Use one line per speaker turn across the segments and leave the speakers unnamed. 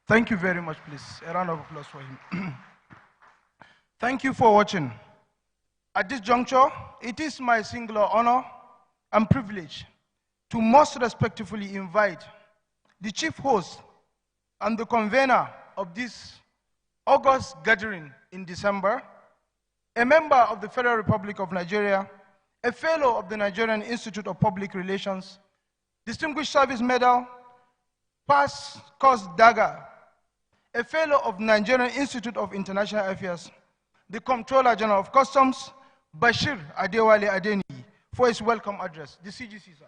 Thank you very much, please. A round of applause for him. Thank you for watching. At this juncture, it is my singular honor and privilege to most respectfully invite the chief host and the convener of this August gathering in December, a member of the Federal Republic of Nigeria, a fellow of the Nigerian Institute of Public Relations, Distinguished Service Medal, Pass Course Dagger, a fellow of Nigerian Institute of International Affairs, the Comptroller General of Customs, Bashir Adewale Adeni, for his welcome address. The CGC, sir.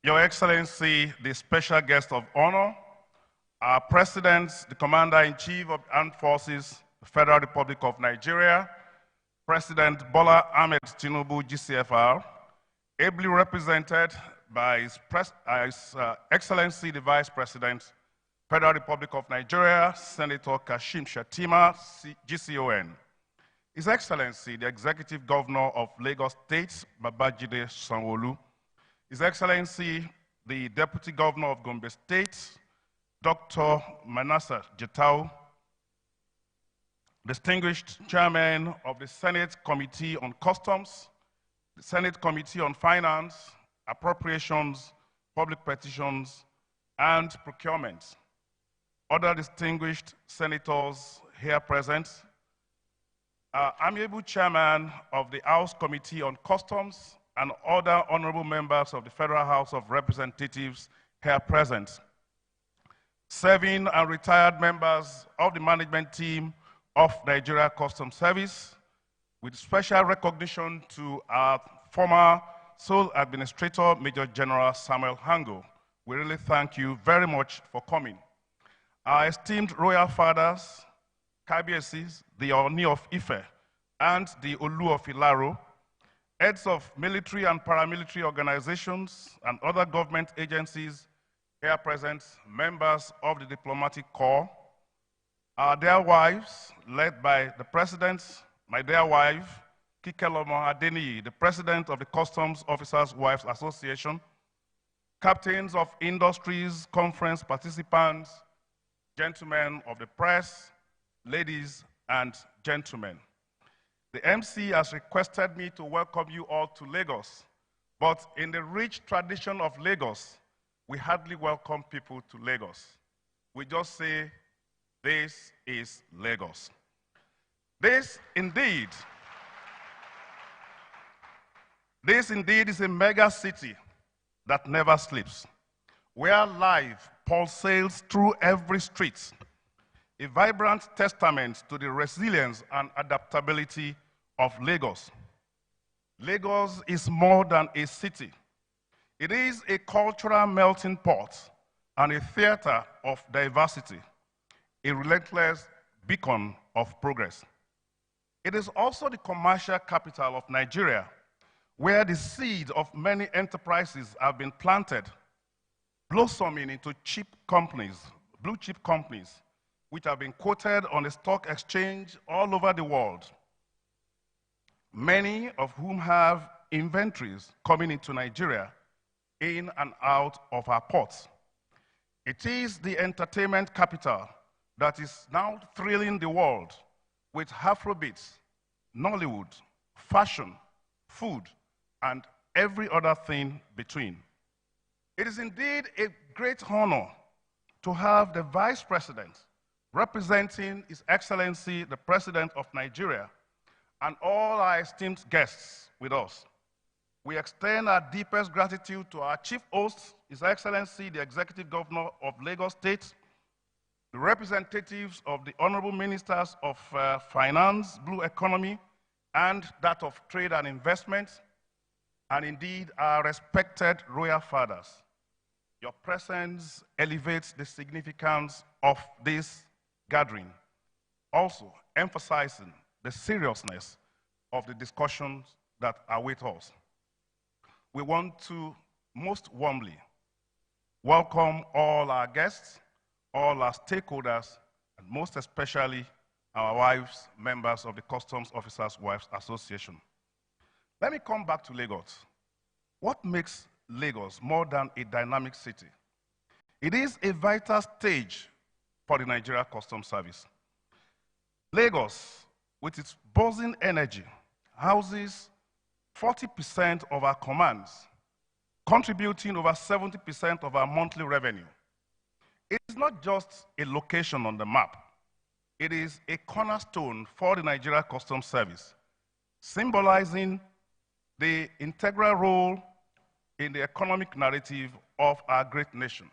Your Excellency, the special guest of honor, our President, the Commander-in-Chief of the Armed Forces, the Federal Republic of Nigeria, President Bola Ahmed Tinubu, GCFR, ably represented by His Excellency, the Vice President, Federal Republic of Nigeria, Senator Kashim Shettima, GCON, His Excellency, the Executive Governor of Lagos State, Babajide Sanwo-Olu, His Excellency, the Deputy Governor of Gombe State, Dr. Manasseh Jatau, distinguished Chairman of the Senate Committee on Customs, the Senate Committee on Finance, Appropriations, Public Petitions, and Procurement, other distinguished senators here present, amiable Chairman of the House Committee on Customs, and other honorable members of the Federal House of Representatives here present, serving and retired members of the management team of Nigeria Customs Service, with special recognition to our former sole administrator, Major General Samuel Hango. We really thank you very much for coming. Our esteemed royal fathers, Kabiesis, the Oni of Ife, and the Olu of Ilaro, heads of military and paramilitary organizations and other government agencies here present, members of the diplomatic corps, our dear wives, led by the President, my dear wife, Kikelomo Adeniyi, the President of the Customs Officers' Wives Association, captains of industries, conference participants, gentlemen of the press, ladies and gentlemen. The MC has requested me to welcome you all to Lagos, but in the rich tradition of Lagos, we hardly welcome people to Lagos. We just say, this is Lagos. This indeed is a mega city that never sleeps, where life pulsates through every street, a vibrant testament to the resilience and adaptability of Lagos. Lagos is more than a city. It is a cultural melting pot and a theater of diversity, a relentless beacon of progress. It is also the commercial capital of Nigeria, where the seeds of many enterprises have been planted, blossoming into chip companies, blue chip companies, which have been quoted on the stock exchange all over the world, many of whom have inventories coming into Nigeria, in and out of our ports. It is the entertainment capital that is now thrilling the world with Afrobeats, Nollywood, fashion, food, and every other thing between. It is indeed a great honor to have the Vice President representing His Excellency, the President of Nigeria, and all our esteemed guests with us. We extend our deepest gratitude to our chief host, His Excellency, the Executive Governor of Lagos State, the representatives of the Honorable Ministers of Finance, Blue Economy, and that of Trade and Investment, and indeed our respected royal fathers. Your presence elevates the significance of this gathering, also emphasizing the seriousness of the discussions that await us. We want to most warmly welcome all our guests, all our stakeholders, and most especially our wives, members of the Customs Officers' Wives Association. Let me come back to Lagos. What makes Lagos more than a dynamic city? It is a vital stage for the Nigeria Customs Service. Lagos, with its buzzing energy, houses 40% of our commands, contributing over 70% of our monthly revenue. It is not just a location on the map. It is a cornerstone for the Nigeria Customs Service, symbolizing the integral role in the economic narrative of our great nation.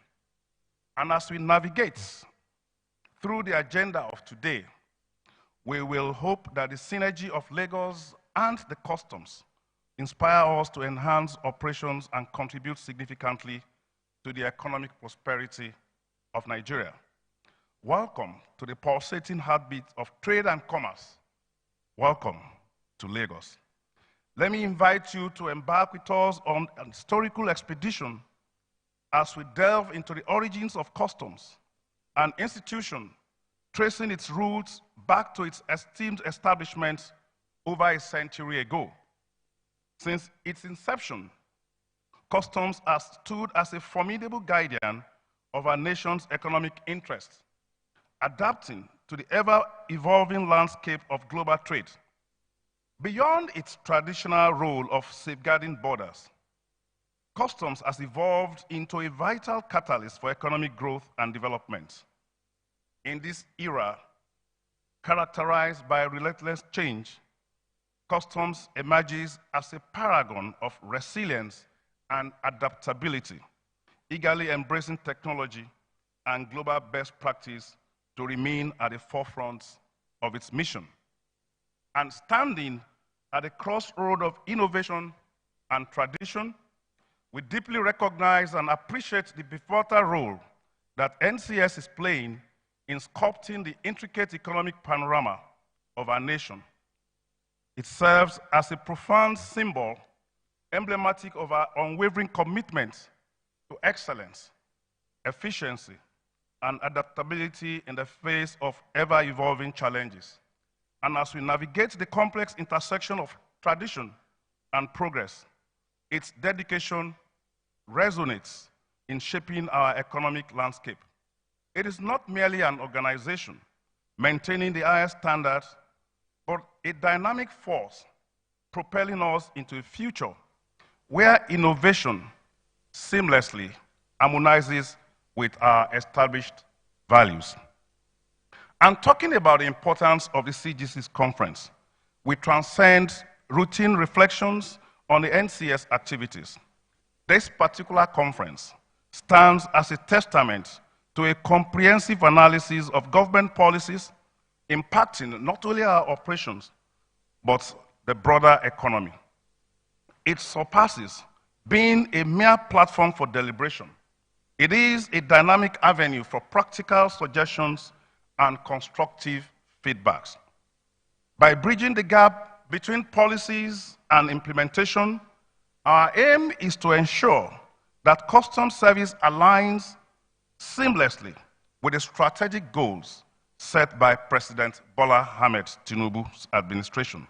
And as we navigate through the agenda of today, we will hope that the synergy of Lagos and the customs inspire us to enhance operations and contribute significantly to the economic prosperity of Nigeria. Welcome to the pulsating heartbeat of trade and commerce. Welcome to Lagos. Let me invite you to embark with us on an historical expedition as we delve into the origins of customs, an institution tracing its roots back to its esteemed establishment over a century ago. Since its inception, customs has stood as a formidable guardian of our nation's economic interests, adapting to the ever-evolving landscape of global trade. Beyond its traditional role of safeguarding borders, customs has evolved into a vital catalyst for economic growth and development. In this era, characterized by relentless change, customs emerges as a paragon of resilience and adaptability, eagerly embracing technology and global best practice to remain at the forefront of its mission. And standing at the crossroad of innovation and tradition, we deeply recognize and appreciate the pivotal role that NCS is playing in sculpting the intricate economic panorama of our nation. It serves as a profound symbol, emblematic of our unwavering commitment to excellence, efficiency, and adaptability in the face of ever-evolving challenges. And as we navigate the complex intersection of tradition and progress, its dedication resonates in shaping our economic landscape. It is not merely an organization maintaining the highest standards, but a dynamic force propelling us into a future where innovation seamlessly harmonizes with our established values. And talking about the importance of the CGC's conference, we transcend routine reflections on the NCS activities. This particular conference stands as a testament to a comprehensive analysis of government policies impacting not only our operations, but the broader economy. It surpasses being a mere platform for deliberation. It is a dynamic avenue for practical suggestions and constructive feedbacks. By bridging the gap between policies and implementation, our aim is to ensure that customs service aligns seamlessly with the strategic goals set by President Bola Ahmed Tinubu's administration.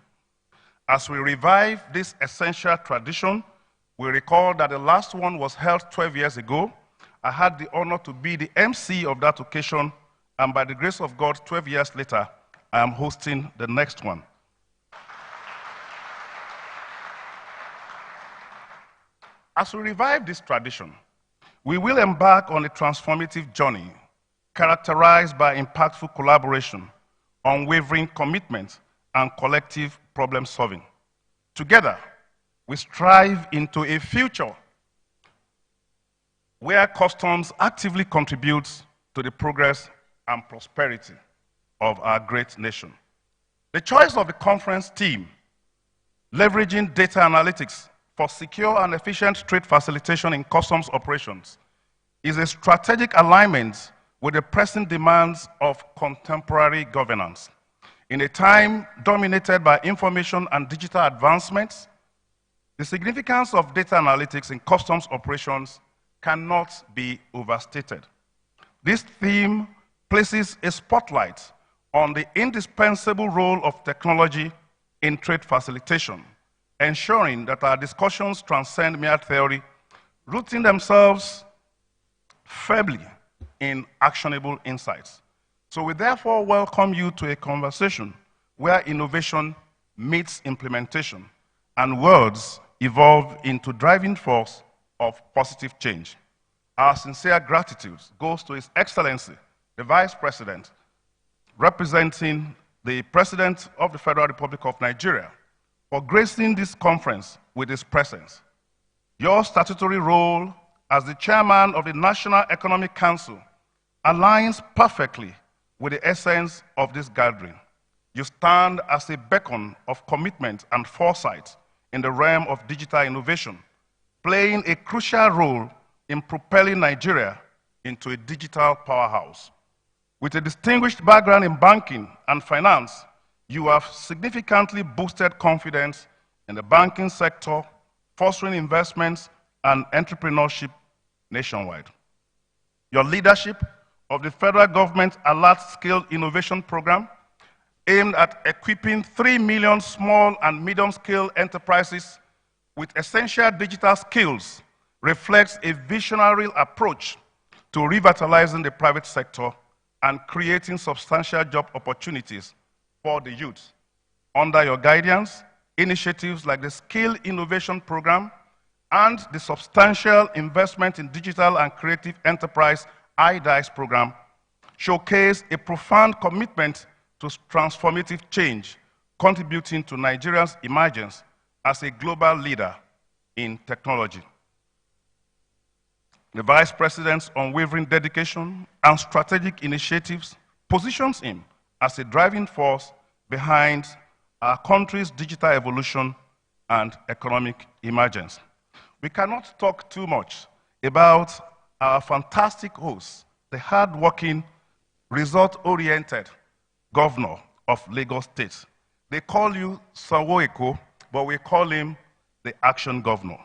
As we revive this essential tradition, we recall that the last one was held 12 years ago. I had the honor to be the MC of that occasion, and by the grace of God, 12 years later, I am hosting the next one. As we revive this tradition, we will embark on a transformative journey characterized by impactful collaboration, unwavering commitment, and collective problem solving. Together, we strive into a future where customs actively contributes to the progress and prosperity of our great nation. The choice of the conference theme, leveraging data analytics for secure and efficient trade facilitation in customs operations, is a strategic alignment with the pressing demands of contemporary governance. In a time dominated by information and digital advancements, the significance of data analytics in customs operations cannot be overstated. This theme places a spotlight on the indispensable role of technology in trade facilitation, ensuring that our discussions transcend mere theory, rooting themselves firmly in actionable insights. So we therefore welcome you to a conversation where innovation meets implementation and words evolve into driving force of positive change. Our sincere gratitude goes to His Excellency, the Vice President, representing the President of the Federal Republic of Nigeria, for gracing this conference with his presence. Your statutory role as the Chairman of the National Economic Council aligns perfectly with the essence of this gathering. You stand as a beacon of commitment and foresight in the realm of digital innovation, playing a crucial role in propelling Nigeria into a digital powerhouse. With a distinguished background in banking and finance, you have significantly boosted confidence in the banking sector, fostering investments and entrepreneurship nationwide. Your leadership of the federal government Alert Scale Innovation Program, aimed at equipping 3 million small and medium-scale enterprises with essential digital skills, reflects a visionary approach to revitalizing the private sector and creating substantial job opportunities for the youth. Under your guidance, initiatives like the Skill Innovation Program and the substantial investment in digital and creative enterprise IDICE program showcase a profound commitment to transformative change, contributing to Nigeria's emergence as a global leader in technology. The Vice President's unwavering dedication and strategic initiatives positions him as a driving force behind our country's digital evolution and economic emergence. We cannot talk too much about our fantastic host, the hard-working, result-oriented governor of Lagos State. They call you Sanwo-Eko, but we call him the Action Governor.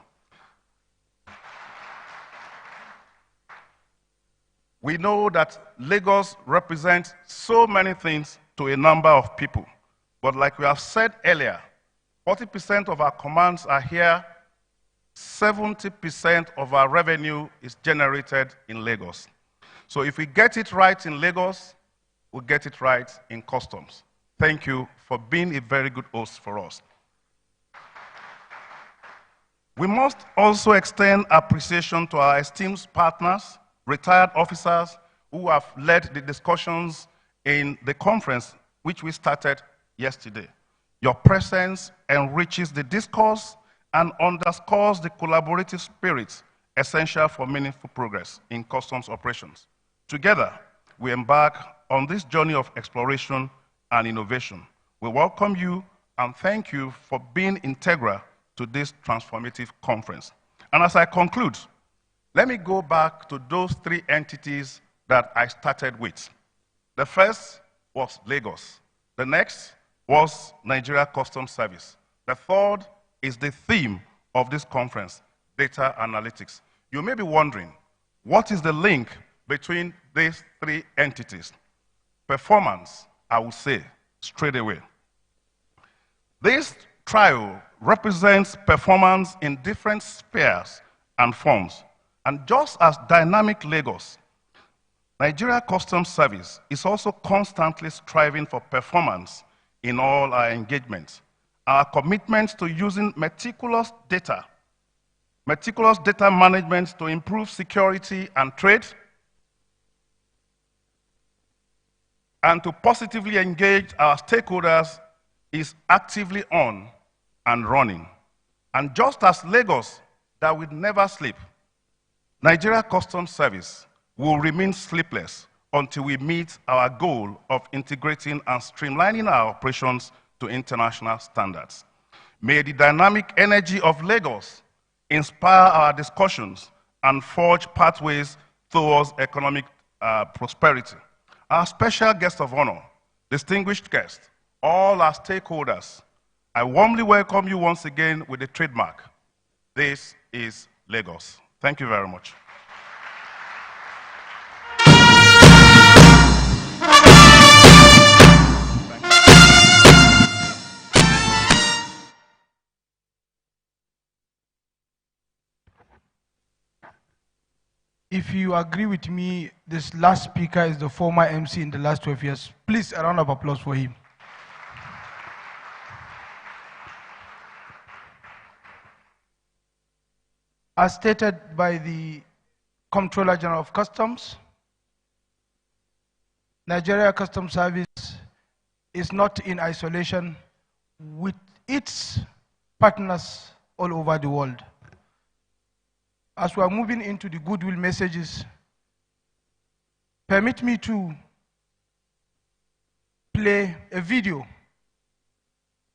We know that Lagos represents so many things to a number of people. But like we have said earlier, 40% of our commands are here, 70% of our revenue is generated in Lagos. So if we get it right in Lagos, we'll get it right in customs. Thank you for being a very good host for us. We must also extend appreciation to our esteemed partners, retired officers who have led the discussions in the conference which we started yesterday. Your presence enriches the discourse and underscores the collaborative spirit essential for meaningful progress in customs operations. Together, we embark on this journey of exploration and innovation. We welcome you and thank you for being integral to this transformative conference. And as I conclude, let me go back to those three entities that I started with. The first was Lagos. The next was Nigeria Customs Service. The third is the theme of this conference, data analytics. You may be wondering, what is the link between these three entities? Performance, I will say straight away. This trial represents performance in different spheres and forms. And just as dynamic Lagos, Nigeria Customs Service is also constantly striving for performance in all our engagements. Our commitment to using meticulous data management to improve security and trade, and to positively engage our stakeholders is actively on and running. And just as Lagos, that will never sleep, Nigeria Customs Service will remain sleepless until we meet our goal of integrating and streamlining our operations to international standards. May the dynamic energy of Lagos inspire our discussions and forge pathways towards economic prosperity. Our special guest of honor, distinguished guest, all our stakeholders, I warmly welcome you once again with the trademark. This is Lagos. Thank you very much.
If you agree with me, this last speaker is the former MC in the last 12 years. Please, a round of applause for him. As stated by the Comptroller General of Customs, Nigeria Customs Service is not in isolation with its partners all over the world. As we are moving into the goodwill messages, permit me to play a video,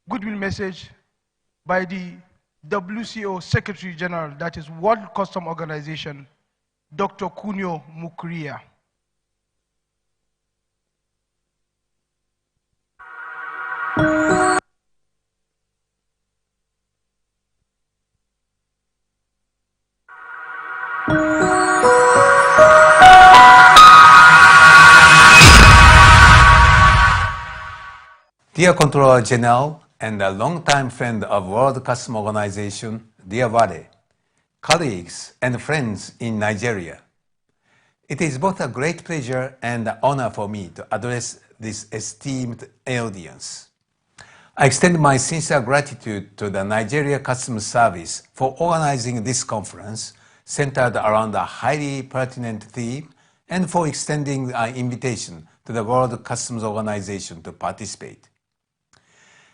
goodwill message by the WCO Secretary General, that is World Customs Organization, Dr. Kunio Mukria.
Dear Comptroller General and a longtime friend of World Customs Organization, dear Wale, colleagues and friends in Nigeria, it is both a great pleasure and an honor for me to address this esteemed audience. I extend my sincere gratitude to the Nigeria Customs Service for organizing this conference centered around a highly pertinent theme and for extending an invitation to the World Customs Organization to participate.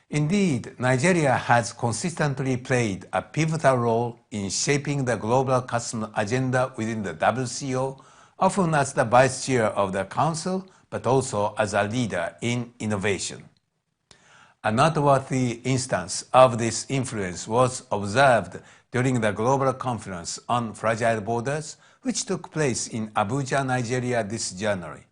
Indeed, Nigeria has consistently played a pivotal role in shaping the global customs agenda within the WCO, often as the vice chair of the council, but also as a leader in innovation. A noteworthy instance of this influence was observed during the Global Conference on Fragile Borders, which took place in Abuja, Nigeria this January.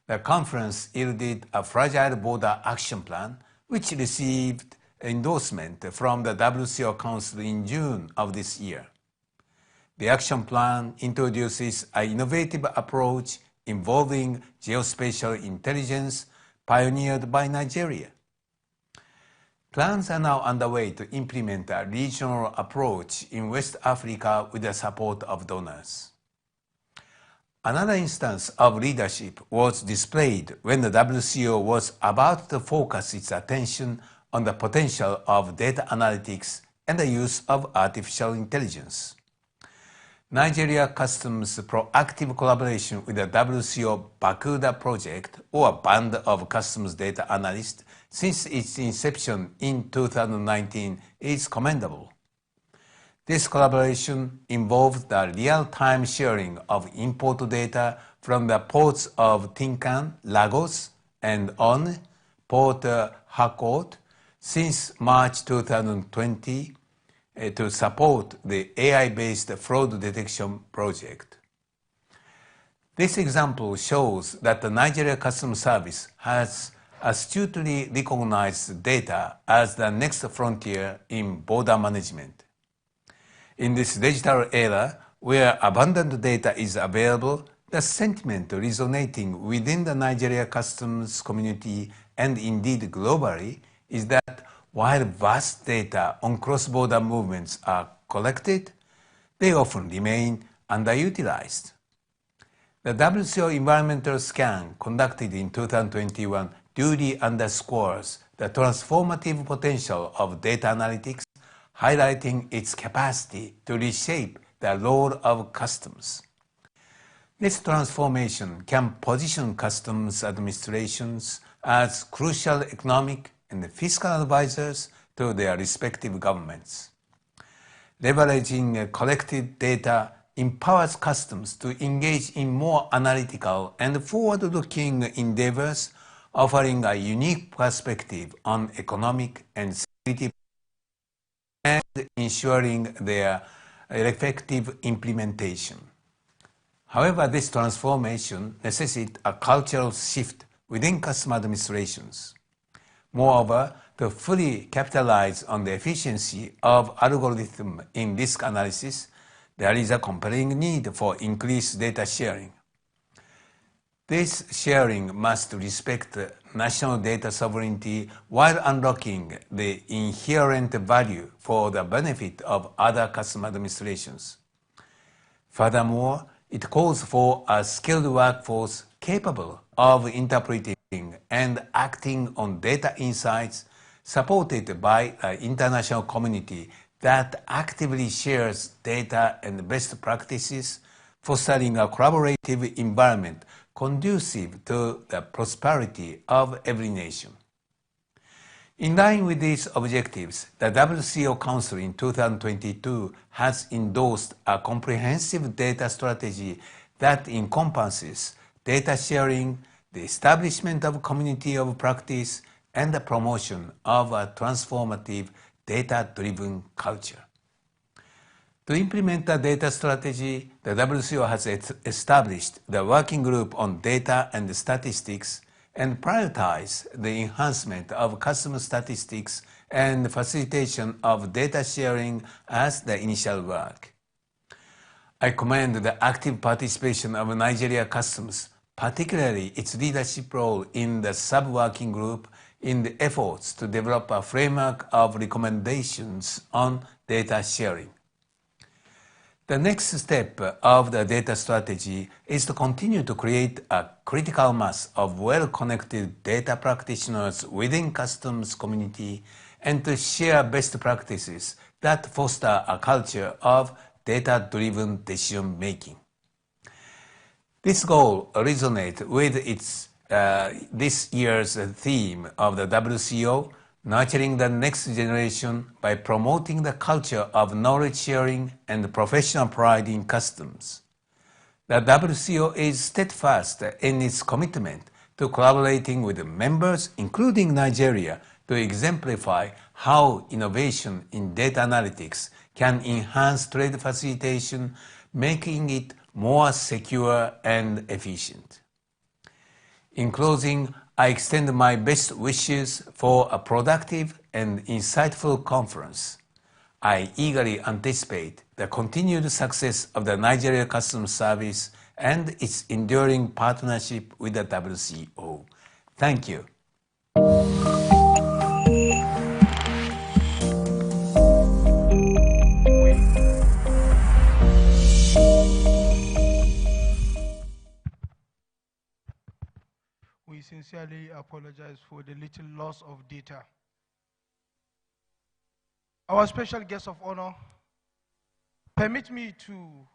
The conference yielded a Fragile Border Action Plan, which received endorsement from the WCO Council in June of this year. The action plan introduces an innovative approach involving geospatial intelligence pioneered by Nigeria. Plans are now underway to implement a regional approach in West Africa with the support of donors. Another instance of leadership was displayed when the WCO was about to focus its attention on the potential of data analytics and the use of artificial intelligence. Nigeria Customs' proactive collaboration with the WCO Bakuda project, or Band of Customs Data Analysts, since its inception in 2019 is commendable. This collaboration involved the real-time sharing of import data from the ports of Tinkan, Lagos, and on Port Harcourt since March 2020 to support the AI-based fraud detection project. This example shows that the Nigeria Customs Service has astutely recognized data as the next frontier in border management. In this digital era, where abundant data is available, the sentiment resonating within the Nigeria customs community and indeed globally is that while vast data on cross-border movements are collected, they often remain underutilized. The WCO environmental scan conducted in 2021 duly underscores the transformative potential of data analytics, highlighting its capacity to reshape the role of customs. This transformation can position customs administrations as crucial economic and fiscal advisors to their respective governments. Leveraging collected data empowers customs to engage in more analytical and forward-looking endeavors, offering a unique perspective on economic and security and ensuring their effective implementation. However, this transformation necessitates a cultural shift within customs administrations. Moreover, to fully capitalize on the efficiency of algorithm in risk analysis, there is a compelling need for increased data sharing. This sharing must respect national data sovereignty while unlocking the inherent value for the benefit of other customer administrations. Furthermore, it calls for a skilled workforce capable of interpreting and acting on data insights, supported by an international community that actively shares data and best practices, fostering a collaborative environment conducive to the prosperity of every nation. In line with these objectives, the WCO Council in 2022 has endorsed a comprehensive data strategy that encompasses data sharing, the establishment of community of practice, and the promotion of a transformative data-driven culture. To implement the data strategy, the WCO has established the Working Group on Data and Statistics and prioritize the enhancement of customer statistics and facilitation of data sharing as the initial work. I commend the active participation of Nigeria Customs, particularly its leadership role in the sub-working group in the efforts to develop a framework of recommendations on data sharing. The next step of the data strategy is to continue to create a critical mass of well-connected data practitioners within customs community and to share best practices that foster a culture of data-driven decision-making. This goal resonates with this year's theme of the WCO, nurturing the next generation by promoting the culture of knowledge sharing and professional pride in customs. The WCO is steadfast in its commitment to collaborating with members, including Nigeria, to exemplify how innovation in data analytics can enhance trade facilitation, making it more secure and efficient. In closing, I extend my best wishes for a productive and insightful conference. I eagerly anticipate the continued success of the Nigeria Customs Service and its enduring partnership with the WCO. Thank you.
We sincerely apologize for the little loss of data. Our special guest of honor, permit me to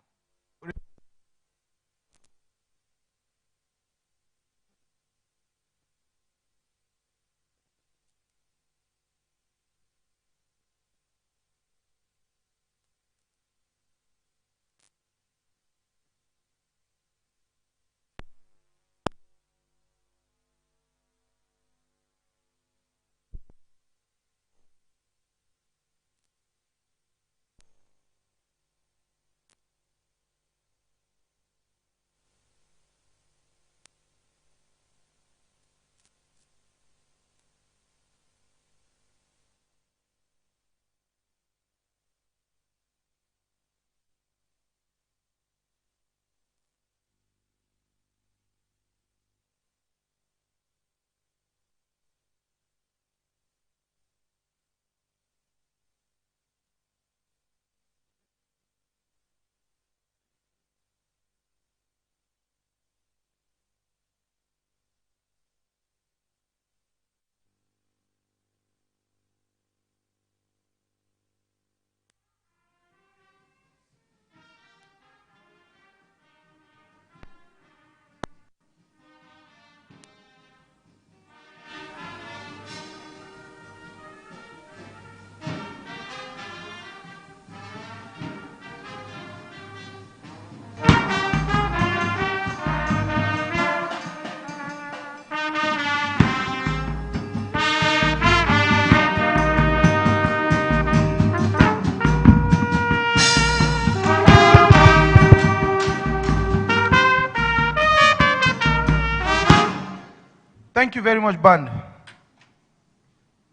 Thank you very much, band.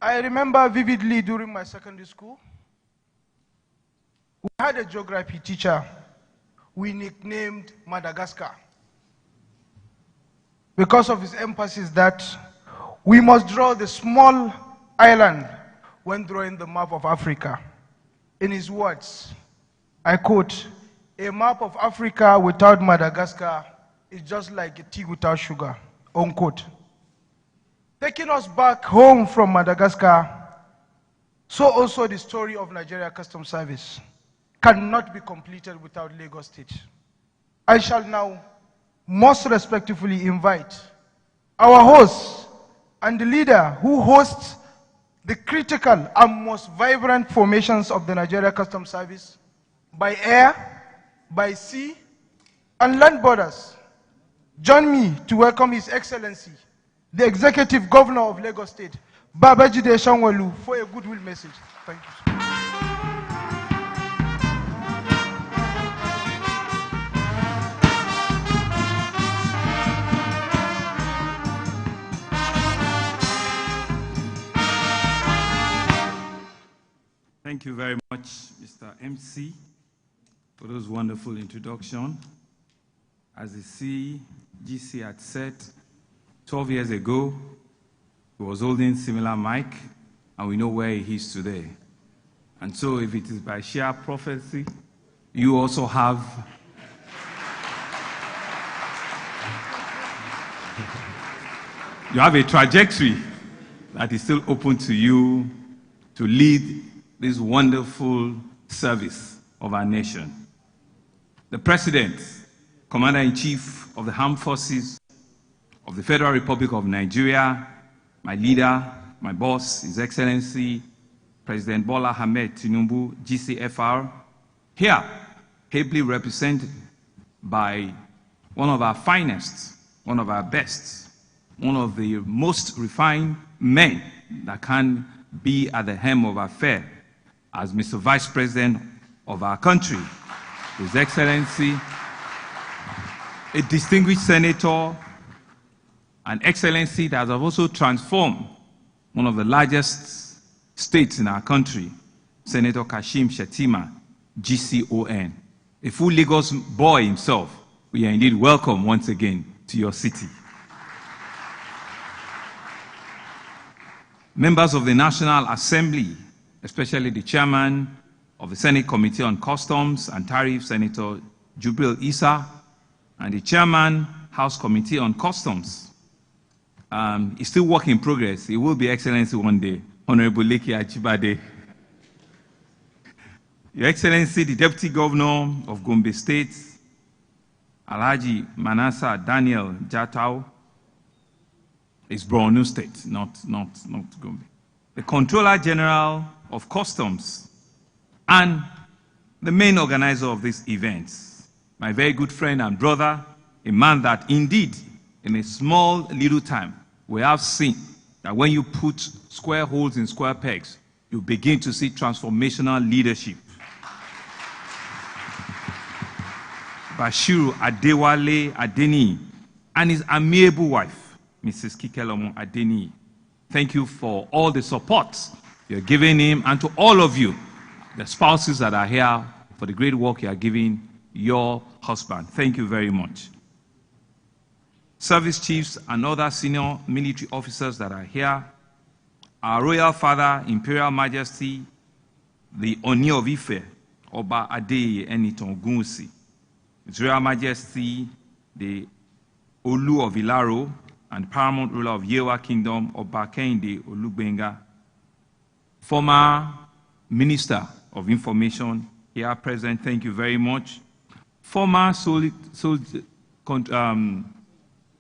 I remember vividly during my secondary school, we had a geography teacher we nicknamed Madagascar because of his emphasis that we must draw the small island when drawing the map of Africa. In his words, I quote, "A map of Africa without Madagascar is just like a tea without sugar," unquote. Taking us back home from Madagascar, so also the story of Nigeria Customs Service cannot be completed without Lagos State. I shall now most respectfully invite our host and the leader who hosts the critical and most vibrant formations of the Nigeria Customs Service by air, by sea, and land borders. Join me to welcome His Excellency, the Executive Governor of Lagos State, Babajide Sanwo-Olu, for a goodwill message. Thank you.
Thank you very much, Mr. MC, for those wonderful introduction. As the CGC had said, 12 years ago, he was holding similar mic, and we know where he is today. And so if it is by sheer prophecy, you also have a trajectory that is still open to you to lead this wonderful service of our nation. The President, Commander-in-Chief of the Armed Forces of the Federal Republic of Nigeria, my leader, my boss, His Excellency, President Bola Ahmed Tinubu, GCFR, here, ably represented by one of our finest, one of our best, one of the most refined men that can be at the helm of affairs, as Mr. Vice President of our country, His Excellency, a distinguished senator, an excellency that has also transformed one of the largest states in our country, Senator Kashim Shettima, GCON, a full Lagos boy himself. We are indeed welcome once again to your city. Members of the National Assembly, especially the chairman of the Senate Committee on Customs and Tariffs, Senator Jubril Issa, and the chairman, House Committee on Customs. It's still work in progress. He will be Excellency one day, Honorable Leki Achibade. Your Excellency, the Deputy Governor of Gombe State, Alhaji Manasa Daniel Jatau, is Borno State, not Gombe. The Comptroller General of Customs, and the main organizer of this event, my very good friend and brother, a man that indeed, in a small little time, we have seen that when you put square holes in square pegs, you begin to see transformational leadership. Bashiru Adewale Adeni and his amiable wife, Mrs. Kikelomo Adeni. Thank you for all the support you're giving him, and to all of you, the spouses that are here, for the great work you are giving your husband. Thank you very much. Service chiefs and other senior military officers that are here, our Royal Father, Imperial Majesty, the Oni of Ife, Oba Adeye Eniton Ogunwusi, His Royal Majesty, the Olu of Ilaro, and Paramount Ruler of Yewa Kingdom, Oba Kehinde Olugbenga, former Minister of Information here present, thank you very much. Former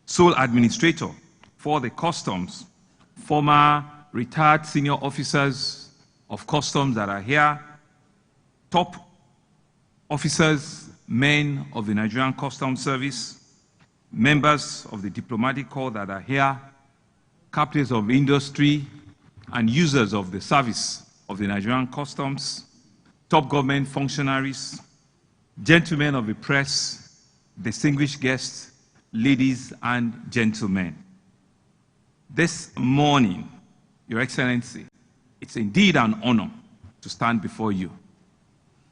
sole administrator for the customs, former retired senior officers of customs that are here, top officers, men of the Nigerian Customs Service, members of the diplomatic corps that are here, captains of industry, and users of the service of the Nigerian Customs, top government functionaries, gentlemen of the press, distinguished guests, ladies and gentlemen. This morning, Your Excellency, It's indeed an honor to stand before you.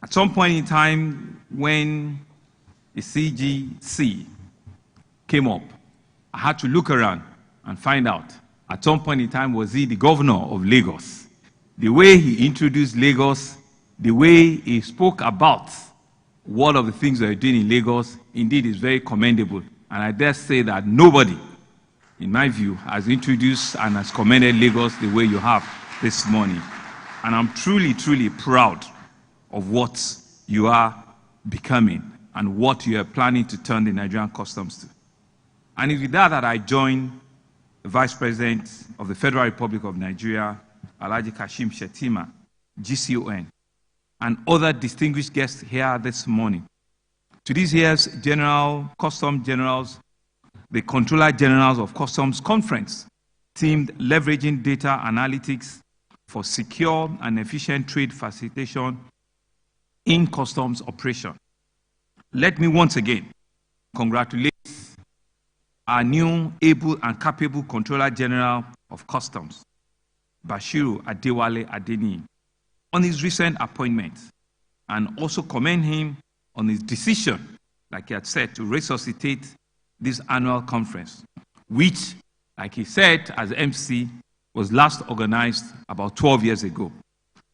At some point in time, when the CGC came up, I had to look around and find out. At some point in time, was he the governor of Lagos? The way he introduced Lagos, the way he spoke about what of the things we are doing in Lagos, indeed is very commendable. And I dare say that nobody, in my view, has introduced and has commended Lagos the way you have this morning. And I'm truly, truly proud of what you are becoming and what you are planning to turn the Nigerian customs to. And it's with that that I join the Vice President of the Federal Republic of Nigeria, Alhaji Kashim Shettima, GCON, and other distinguished guests here this morning to this year's Custom Generals, the Comptroller Generals of Customs Conference, themed Leveraging Data Analytics for Secure and Efficient Trade Facilitation in Customs Operation. Let me once again congratulate our new able and capable Comptroller General of Customs, Bashiru Adewale Adeniyi, on his recent appointment, and also commend him on his decision, like he had said, to resuscitate this annual conference, which, like he said as MC, was last organized about 12 years ago.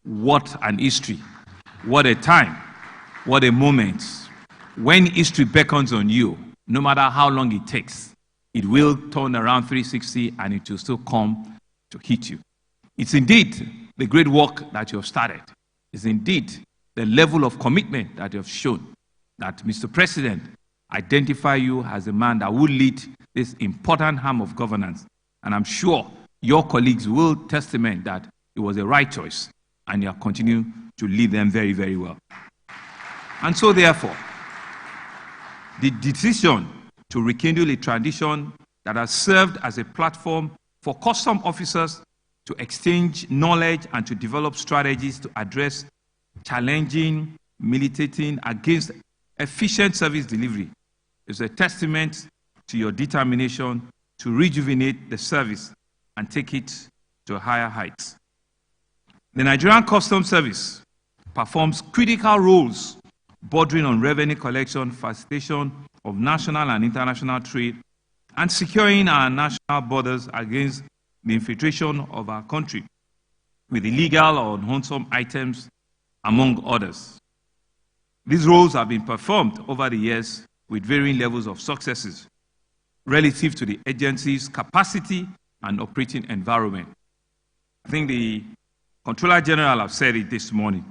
What an history. What a time. What a moment. When history beckons on you, no matter how long it takes, it will turn around 360 and it will still come to hit you. It's indeed the great work that you have started. It's indeed the level of commitment that you have shown that Mr. President identify you as a man that will lead this important arm of governance. And I'm sure your colleagues will testify that it was a right choice and you are continuing to lead them very, very well. And so therefore, the decision to rekindle a tradition that has served as a platform for custom officers to exchange knowledge and to develop strategies to address challenging, militating against efficient service delivery is a testament to your determination to rejuvenate the service and take it to higher heights. The Nigerian Customs Service performs critical roles bordering on revenue collection, facilitation of national and international trade, and securing our national borders against the infiltration of our country with illegal or unwholesome items, among others. These roles have been performed over the years with varying levels of successes relative to the agency's capacity and operating environment. I think the Comptroller General have said it this morning,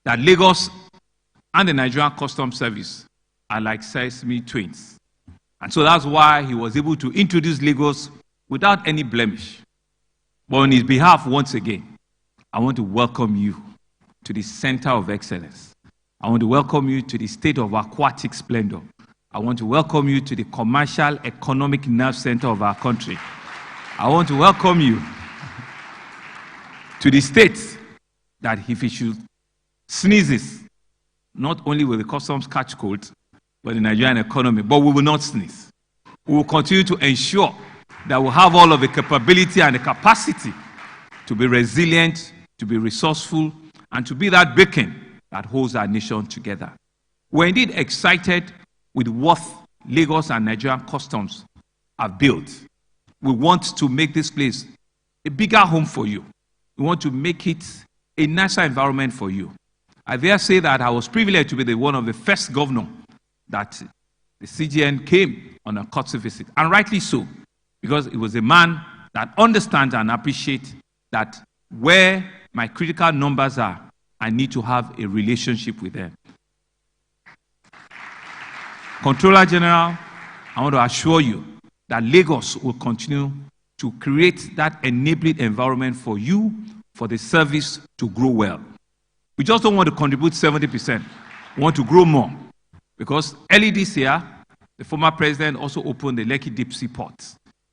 that Lagos and the Nigerian Customs Service are like Siamese twins. And so that's why he was able to introduce Lagos without any blemish. But on his behalf, once again, I want to welcome you to the center of excellence. I want to welcome you to the state of aquatic splendor. I want to welcome you to the commercial economic nerve center of our country. I want to welcome you to the state that if it should sneezes, not only will the customs catch cold, but the Nigerian economy, but we will not sneeze. We will continue to ensure that we'll have all of the capability and the capacity to be resilient, to be resourceful, and to be that beacon that holds our nation together. We're indeed excited with what Lagos and Nigerian customs have built. We want to make this place a bigger home for you. We want to make it a nicer environment for you. I dare say that I was privileged to be one of the first governors that the CGN came on a courtesy visit, and rightly so, because it was a man that understands and appreciates that where my critical numbers are, I need to have a relationship with them. Comptroller General, I want to assure you that Lagos will continue to create that enabling environment for you, for the service to grow well. We just don't want to contribute 70%. We want to grow more. Because early this year, the former president also opened the Lekki Deep Sea Port.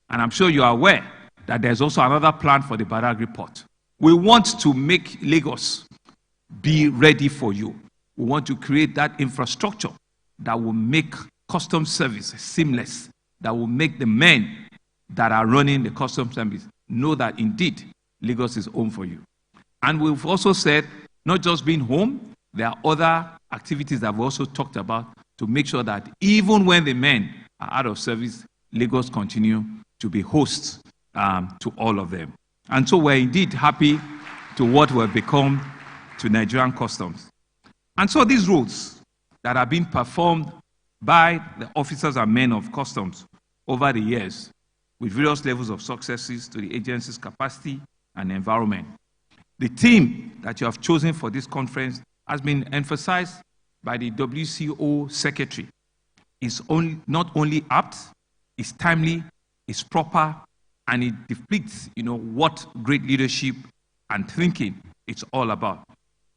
And I'm sure you are aware that there's also another plan for the Badagry Port. We want to make Lagos be ready for you. We want to create that infrastructure that will make customs service seamless, that will make the men that are running the customs service know that indeed Lagos is home for you. And we've also said, not just being home, there are other activities that we've also talked about to make sure that even when the men are out of service, Lagos continue to be hosts to all of them. And so we're indeed happy to what we've become to Nigerian Customs. And so these roles that are being performed by the officers and men of customs over the years, with various levels of successes to the agency's capacity and environment. The theme that you have chosen for this conference has been emphasized by the WCO Secretary. It's not only apt, it's timely, it's proper, and it depicts, what great leadership and thinking it's all about.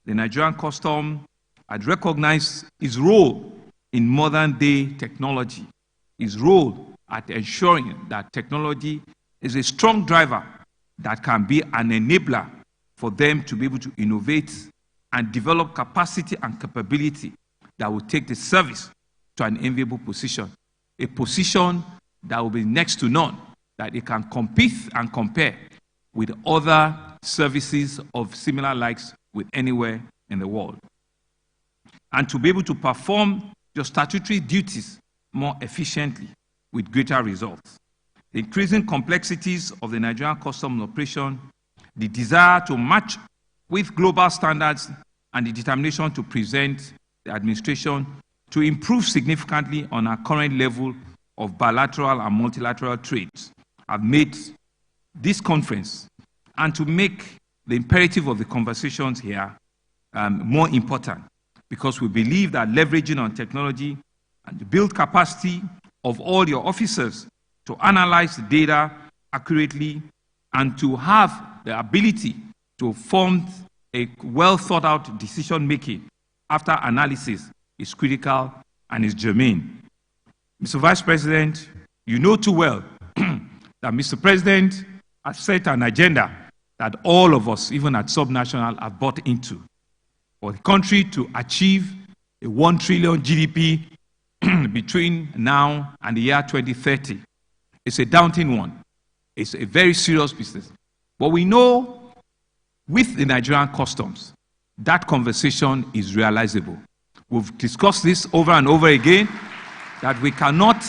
The Nigerian Custom had recognized its role in modern-day technology, its role at ensuring that technology is a strong driver that can be an enabler for them to be able to innovate and develop capacity and capability that will take the service to an enviable position, a position that will be next to none, that it can compete and compare with other services of similar likes with anywhere in the world. And to be able to perform your statutory duties more efficiently with greater results. The increasing complexities of the Nigerian customs operation, the desire to match with global standards, and the determination to present the administration to improve significantly on our current level of bilateral and multilateral trades have made this conference and to make the imperative of the conversations here more important, because we believe that leveraging on technology and to build capacity of all your officers to analyze the data accurately and to have the ability to form a well-thought-out decision-making after analysis is critical and is germane. Mr. Vice President, you know too well that Mr. President has set an agenda that all of us, even at subnational, have bought into, for the country to achieve a 1 trillion GDP between now and the year 2030. It's a daunting one. It's a very serious business. But we know with the Nigerian customs, that conversation is realizable. We've discussed this over and over again, that we cannot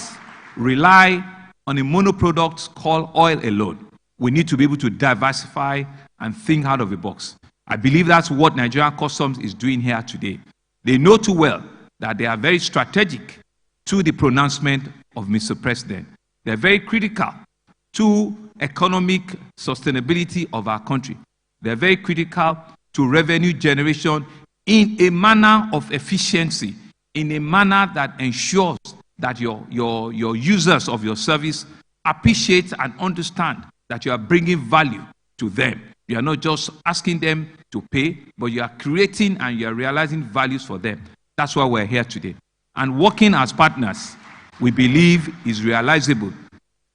rely on a monoproduct called oil alone. We need to be able to diversify and think out of the box. I believe that's what Nigerian Customs is doing here today. They know too well that they are very strategic to the pronouncement of Mr. President. They're very critical to economic sustainability of our country. They're very critical to revenue generation in a manner of efficiency, in a manner that ensures that your users of your service appreciate and understand that you are bringing value to them. You are not just asking them to pay, but you are creating and you are realizing values for them. That's why we're here today. And working as partners, we believe is realizable.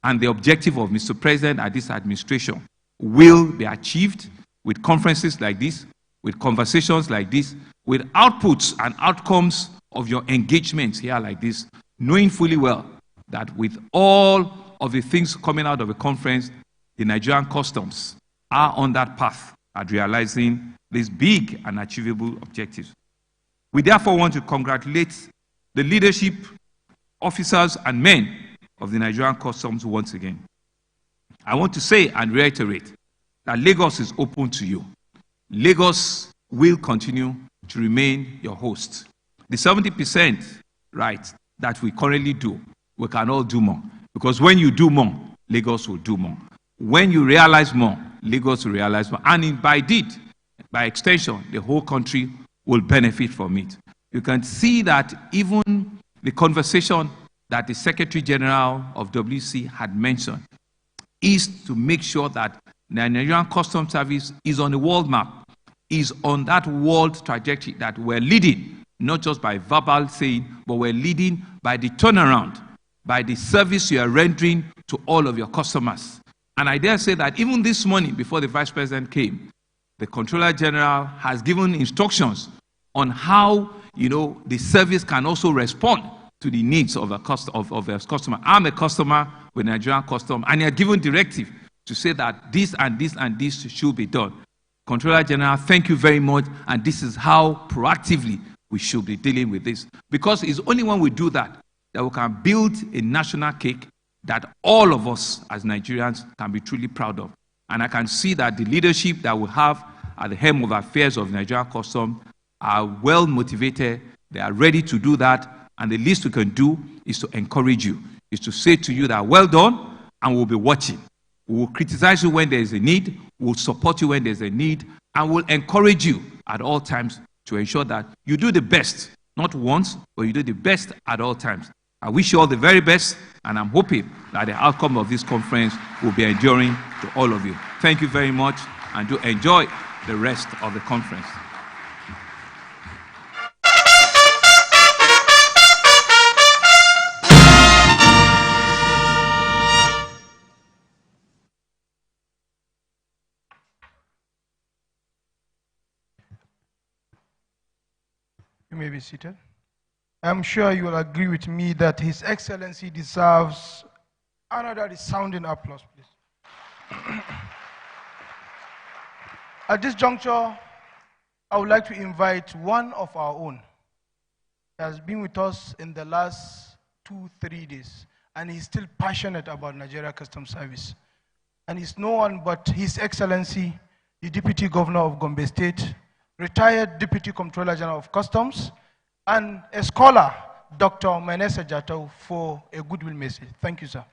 And the objective of Mr. President and this administration will be achieved with conferences like this, with conversations like this, with outputs and outcomes of your engagements here like this, knowing fully well that with all of the things coming out of a conference, the Nigerian customs are on that path at realizing these big and achievable objectives. We therefore want to congratulate the leadership, officers and men of the Nigerian customs once again. I want to say and reiterate that Lagos is open to you. Lagos will continue to remain your host. The 70% right that we currently do, we can all do more. Because when you do more, Lagos will do more. When you realize more, Lagos will realize more. And by extension, the whole country will benefit from it. You can see that even the conversation that the Secretary General of WC had mentioned is to make sure that the Nigerian Customs Service is on the world map, is on that world trajectory that we're leading, not just by verbal saying, but we're leading by the turnaround, by the service you are rendering to all of your customers. And I dare say that even this morning, before the Vice President came, the Comptroller General has given instructions on how, the service can also respond to the needs of a customer. I'm a customer with Nigerian Customs, and he had given directive to say that this and this and this should be done. Comptroller General, thank you very much, and this is how proactively we should be dealing with this. Because it's only when we do that that we can build a national cake that all of us as Nigerians can be truly proud of. And I can see that the leadership that we have at the helm of affairs of Nigerian Customs are well motivated, they are ready to do that, and the least we can do is to encourage you, is to say to you that well done, and we'll be watching. We will criticize you when there is a need, we'll support you when there's a need, and we'll encourage you at all times to ensure that you do the best, not once, but you do the best at all times. I wish you all the very best, and I'm hoping that the outcome of this conference will be enduring to all of you. Thank you very much, and do enjoy the rest of the conference.
You may be seated. I'm sure you will agree with me that His Excellency deserves another resounding applause, please. At this juncture, I would like to invite one of our own. He has been with us in the last 2-3 days, and he's still passionate about Nigeria Customs Service. And it's no one but His Excellency, the Deputy Governor of Gombe State, retired Deputy Comptroller General of Customs, and a scholar, Dr. Menesa Jatau, for a goodwill message. Thank you, sir.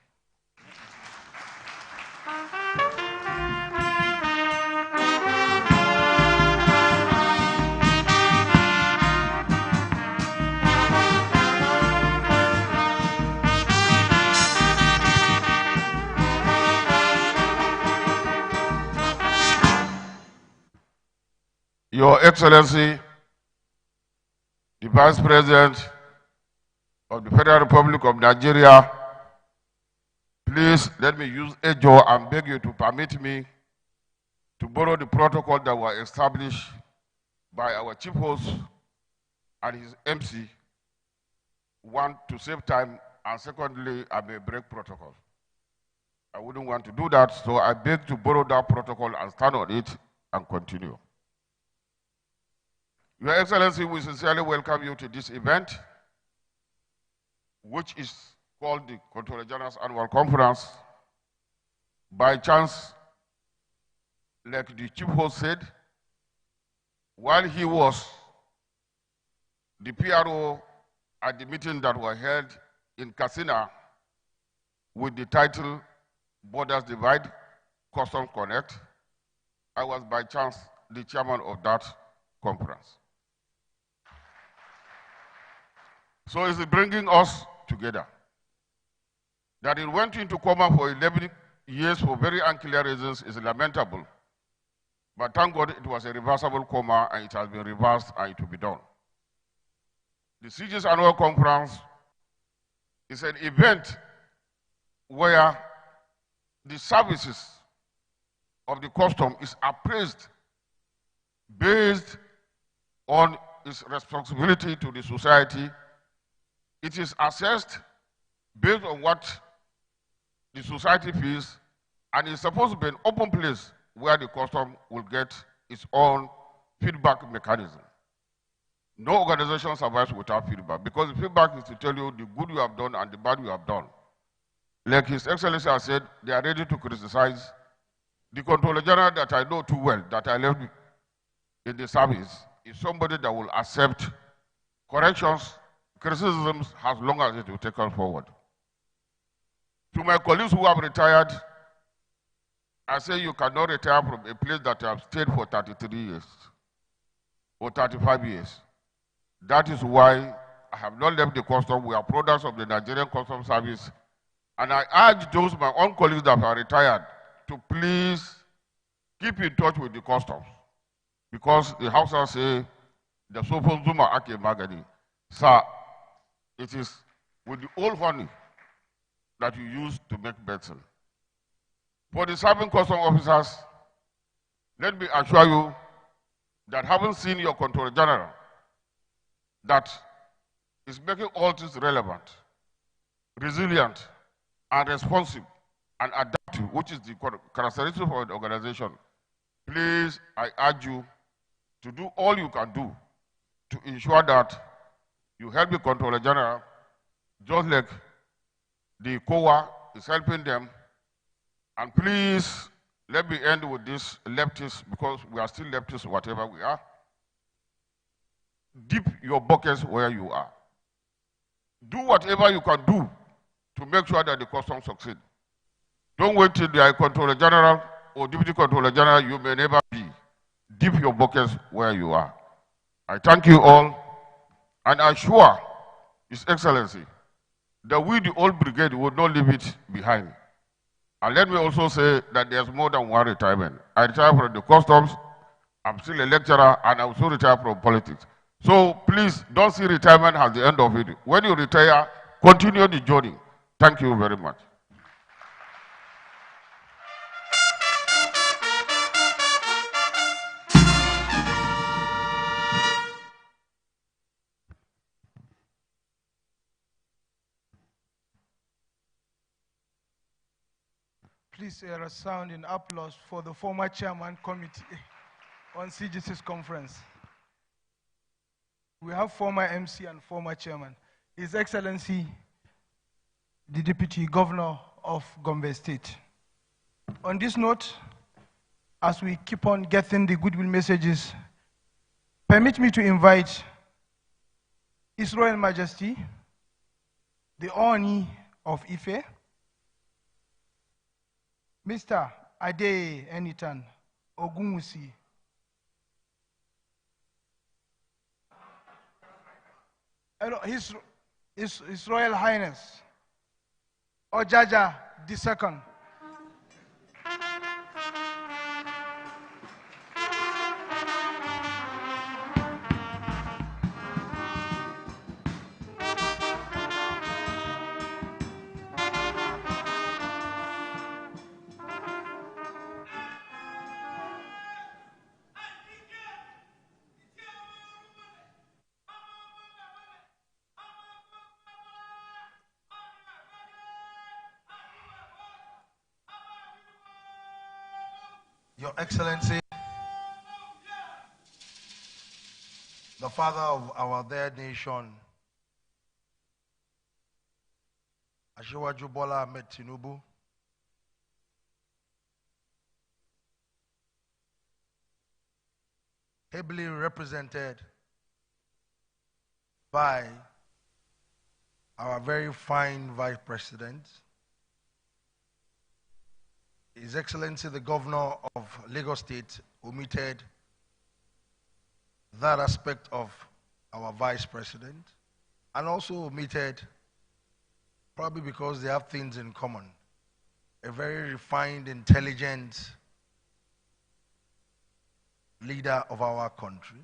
Your Excellency, the Vice President of the Federal Republic of Nigeria, please let me use Ejo and beg you to permit me to borrow the protocol that was established by our chief host and his MC. One, to save time, and secondly, I may break protocol. I wouldn't want to do that, so I beg to borrow that protocol and stand on it and continue. Your Excellency, we sincerely welcome you to this event, which is called the Comptroller General's Annual Conference. By chance, like the chief host said, while he was the PRO at the meeting that was held in Katsina with the title Borders Divide, Customs Connect, I was by chance the chairman of that conference. So it's bringing us together. That it went into coma for 11 years for very unclear reasons is lamentable. But thank God it was a reversible coma, and it has been reversed, and it will be done. The CG's annual conference is an event where the services of the custom is appraised based on its responsibility to the society. It is assessed based on what the society feels, and it's supposed to be an open place where the custom will get its own feedback mechanism. No organization survives without feedback, because the feedback is to tell you the good you have done and the bad you have done. Like His Excellency has said, they are ready to criticize. The Comptroller General that I know too well, that I left in the service, is somebody that will accept corrections, criticisms, as long as it will take us forward. To my colleagues who have retired, I say you cannot retire from a place that you have stayed for 33 years or 35 years. That is why I have not left the custom. We are products of the Nigerian Customs Service. And I urge those, my own colleagues that are retired, to please keep in touch with the customs. Because the Hausa say, the Sofon Zuma Ake Magani. Sir, it is with the old honey that you use to make medicine. For the serving custom officers, let me assure you that having seen your Comptroller General, that is making all things relevant, resilient, and responsive and adaptive, which is the characteristic of the organization, please, I urge you to do all you can do to ensure that you help the Comptroller General, just like the COA is helping them. And please, let me end with this leftists, because we are still leftists, whatever we are. Dip your buckets where you are. Do whatever you can do to make sure that the customs succeed. Don't wait till you are Comptroller General or Deputy Comptroller General, you may never be. Dip your buckets where you are. I thank you all, and I assure His Excellency that we, the old brigade, will not leave it behind. And let me also say that there's more than one retirement. I retired from the customs, I'm still a lecturer, and I also retired from politics. So please, don't see retirement as the end of it. When you retire, continue the journey. Thank you very much.
Please hear a sounding applause for the former chairman committee on CGC's conference. We have former MC and former chairman. His Excellency, the Deputy Governor of Gombe State. On this note, as we keep on getting the goodwill messages, permit me to invite His Royal Majesty, the Oni of Ife, Mr. Ade Enitan Ogunwusi, His Royal Highness Ojaja II,
Your Excellency, the father of our dear nation, Asiwaju Bola Ahmed Tinubu, ably represented by our very fine Vice President, His Excellency the Governor of Lagos State omitted that aspect of our Vice President, and also omitted, probably because they have things in common, a very refined, intelligent leader of our country.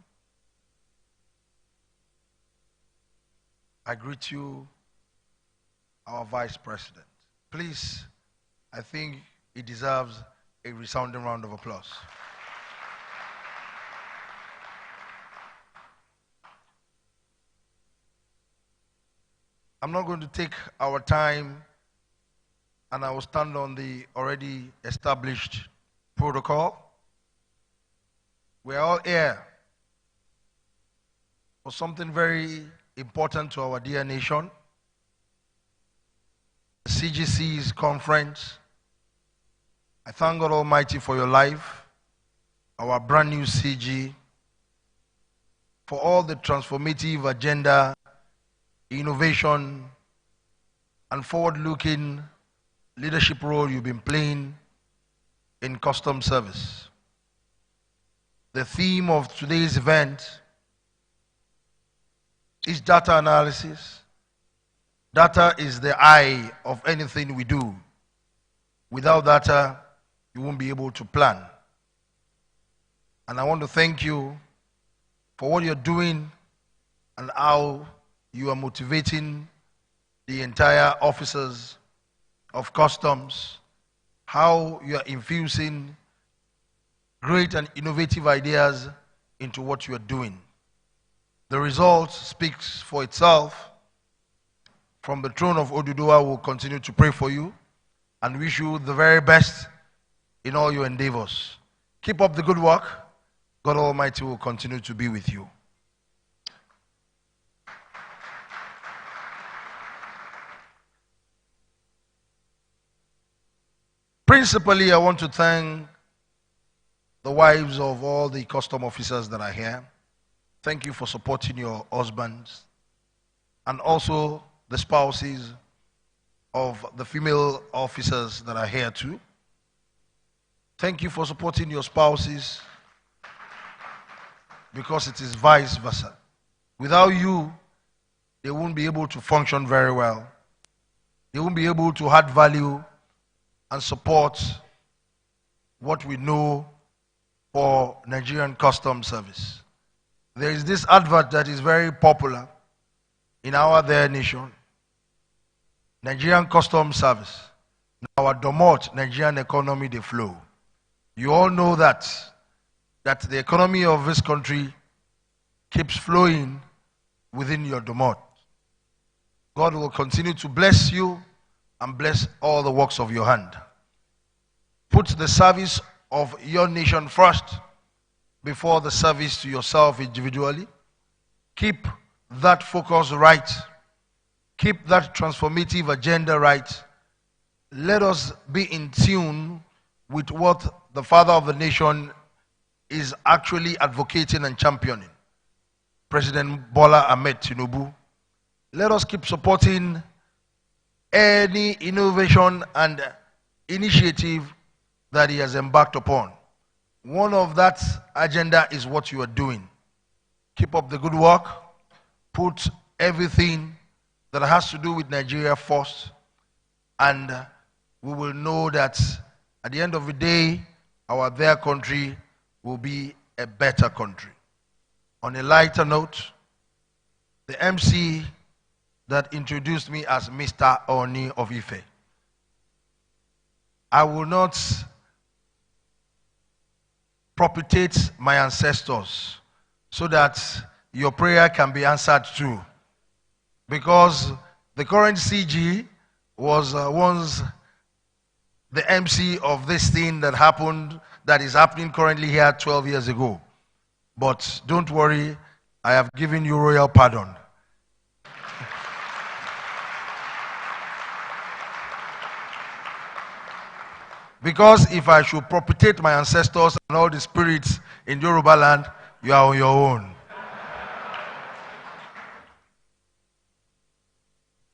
I greet you, our Vice President. Please, I think he deserves a resounding round of applause. I'm not going to take our time, and I will stand on the already established protocol. We're all here for something very important to our dear nation, the CGC's conference. I thank God Almighty for your life, our brand new CG, for all the transformative agenda, innovation, and forward-looking leadership role you've been playing in customs service. The theme of today's event is data analysis. Data is the eye of anything we do. Without data, you won't be able to plan. And I want to thank you for what you're doing and how you are motivating the entire officers of customs, how you are infusing great and innovative ideas into what you are doing. The result speaks for itself. From the throne of Oduduwa, we'll continue to pray for you. and wish you the very best in all your endeavors. Keep up the good work. God Almighty will continue to be with you. Principally, I want to thank the wives of all the custom officers that are here. Thank you for supporting your husbands, and also the spouses of the female officers that are here too. Thank you for supporting your spouses, because it is vice versa. Without you, they won't be able to function very well. They won't be able to add value and support what we know for Nigerian Customs Service. There is this advert that is very popular in our nation. Nigerian Customs Service. Our domot Nigerian economy they flow. You all know that the economy of this country keeps flowing within your domot. God will continue to bless you and bless all the works of your hand. Put the service of your nation first before the service to yourself individually. Keep that focus right. Keep that transformative agenda right. Let us be in tune with what the father of the nation is actually advocating and championing, President Bola Ahmed Tinubu. Let us keep supporting any innovation and initiative that he has embarked upon. One of that agenda is what you are doing. Keep up the good work. Put everything that has to do with Nigeria first, and we will know that at the end of the day, our their country will be a better country. On a lighter note, the MC that introduced me as Mr. Oni of Ife, I will not propitiate my ancestors so that your prayer can be answered too. Because the current CG was once the MC of this thing that happened, that is happening currently here 12 years ago. But don't worry, I have given you royal pardon. Because if I should propitiate my ancestors and all the spirits in Yoruba land, you are on your own.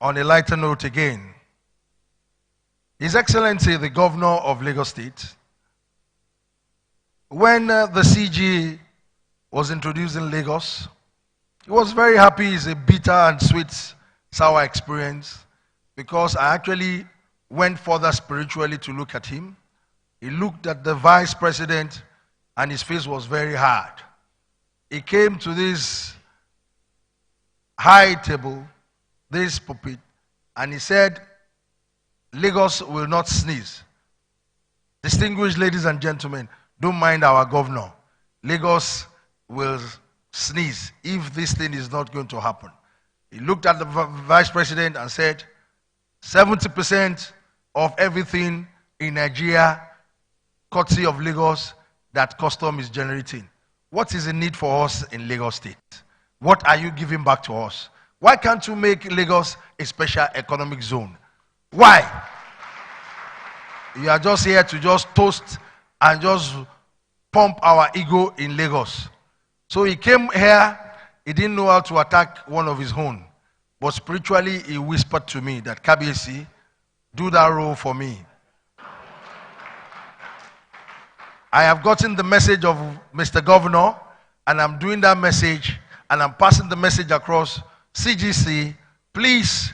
On a lighter note again, His Excellency the Governor of Lagos State, when the CG was introduced in Lagos, he was very happy. It's a bitter and sweet, sour experience, because I actually went further spiritually to look at him. He looked at the vice president and his face was very hard. He came to this high table, this pulpit, and he said, Lagos will not sneeze. Distinguished ladies and gentlemen, don't mind our governor. Lagos will sneeze if this thing is not going to happen. He looked at the vice president and said, 70% of everything in Nigeria, courtesy of Lagos, that custom is generating. What is the need for us in Lagos State? What are you giving back to us? Why can't you make Lagos a special economic zone? Why? You are just here to just toast and just pump our ego in Lagos. So he came here, he didn't know how to attack one of his own. But spiritually, he whispered to me that, Kabiyesi, do that role for me. I have gotten the message of Mr. Governor, and I'm doing that message, and I'm passing the message across. CGC, please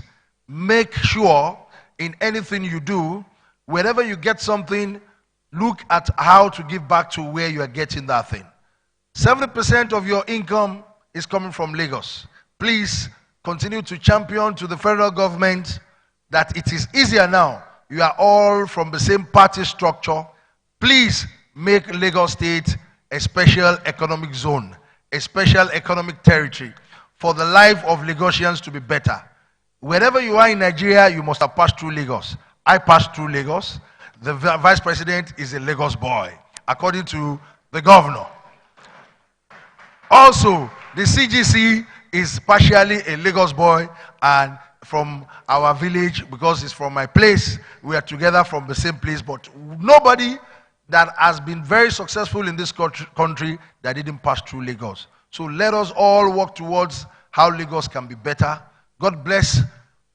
make sure in anything you do, wherever you get something, look at how to give back to where you are getting that thing. 70% of your income is coming from Lagos. Please continue to champion to the federal government that it is easier now. You are all from the same party structure. Please make Lagos State a special economic zone, a special economic territory for the life of Lagosians to be better. Wherever you are in Nigeria, you must have passed through Lagos. I passed through Lagos. The vice president is a Lagos boy, according to the governor. Also, the CGC is partially a Lagos boy and from our village, because it's from my place. We are together from the same place, but nobody that has been very successful in this country that didn't pass through Lagos. So let us all work towards how Lagos can be better. God bless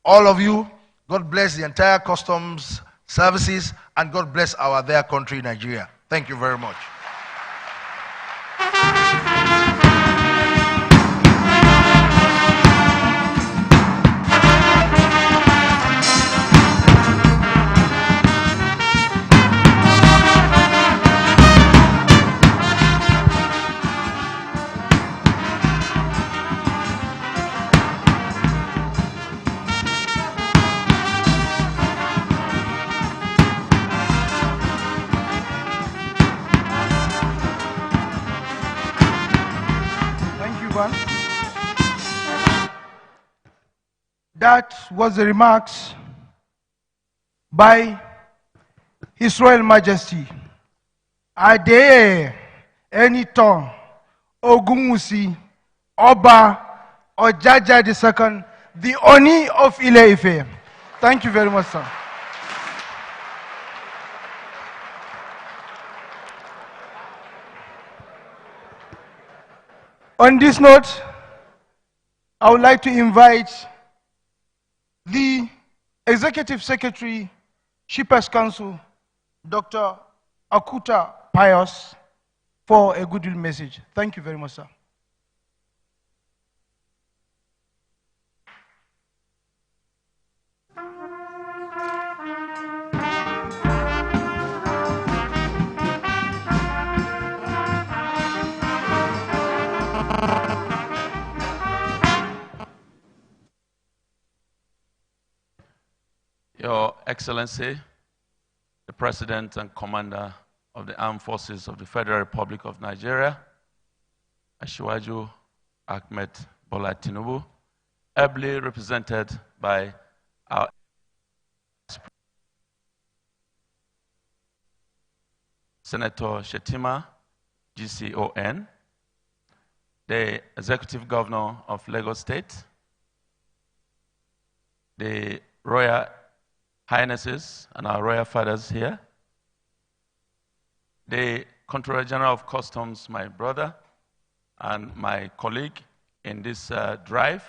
all of you. God bless the entire customs services, and God bless our dear country, Nigeria. Thank you very much.
That was the remarks by His Royal Majesty Ade Eniton Ogunwusi Oba Ojaja II, the Oni of Ile-Ife. Thank you very much, sir. On this note, I would like to invite the Executive Secretary, Shippers Council, Dr. Akuta Pius, for a goodwill message. Thank you very much, sir.
Your Excellency, the President and Commander of the Armed Forces of the Federal Republic of Nigeria, Asiwaju Ahmed Bola Tinubu, ably represented by our Senator Shetima, GCON, the Executive Governor of Lagos State, the Royal Highnesses and our Royal Fathers here, the Comptroller General of Customs, my brother, and my colleague in this drive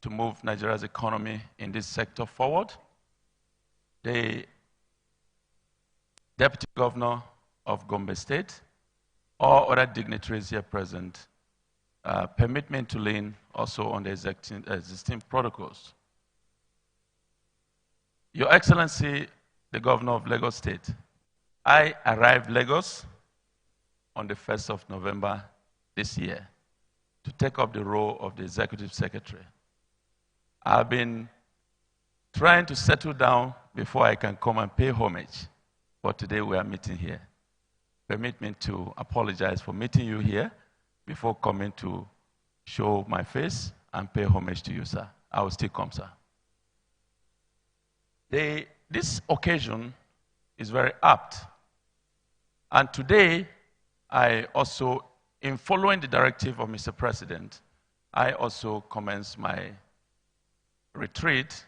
to move Nigeria's economy in this sector forward, the Deputy Governor of Gombe State, all other dignitaries here present, permit me to lean also on the existing protocols. Your Excellency, the Governor of Lagos State, I arrived Lagos on the 1st of November this year to take up the role of the Executive Secretary. I've been trying to settle down before I can come and pay homage, but today we are meeting here. Permit me to apologize for meeting you here before coming to show my face and pay homage to you, sir. I will still come, sir. This occasion is very apt. And today, I also, in following the directive of Mr. President, I also commence my retreat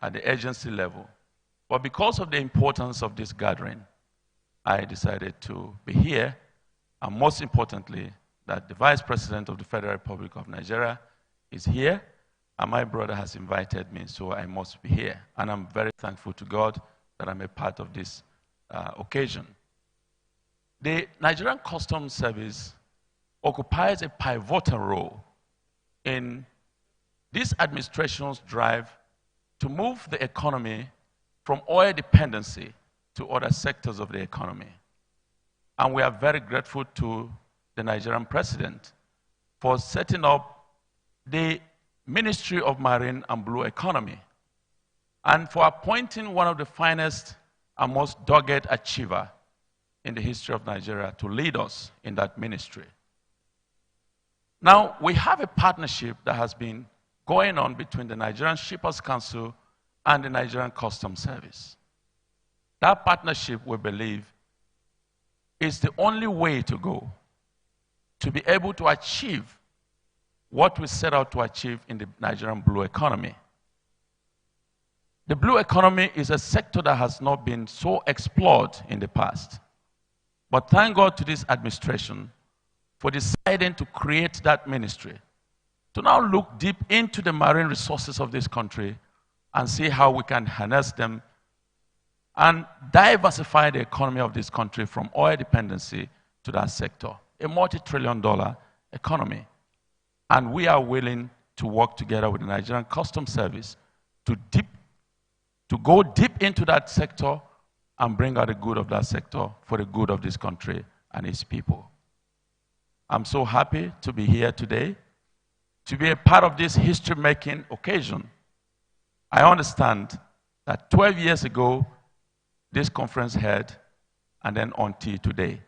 at the agency level. But because of the importance of this gathering, I decided to be here, and most importantly, that the Vice President of the Federal Republic of Nigeria is here, and my brother has invited me, so I must be here. And I'm very thankful to God that I'm a part of this occasion. The Nigerian Customs Service occupies a pivotal role in this administration's drive to move the economy from oil dependency to other sectors of the economy. And we are very grateful to the Nigerian president for setting up the Ministry of Marine and Blue Economy, and for appointing one of the finest and most dogged achiever in the history of Nigeria to lead us in that ministry. Now, we have a partnership that has been going on between the Nigerian Shippers Council and the Nigerian Customs Service. That partnership, we believe, is the only way to go to be able to achieve what we set out to achieve in the Nigerian blue economy. The blue economy is a sector that has not been so explored in the past. But thank God to this administration for deciding to create that ministry, to now look deep into the marine resources of this country and see how we can harness them and diversify the economy of this country from oil dependency to that sector, a multi-trillion-dollar economy. And we are willing to work together with the Nigerian Customs Service to go deep into that sector and bring out the good of that sector for the good of this country and its people. I'm so happy to be here today, to be a part of this history-making occasion. I understand that 12 years ago, this conference held, and then until today.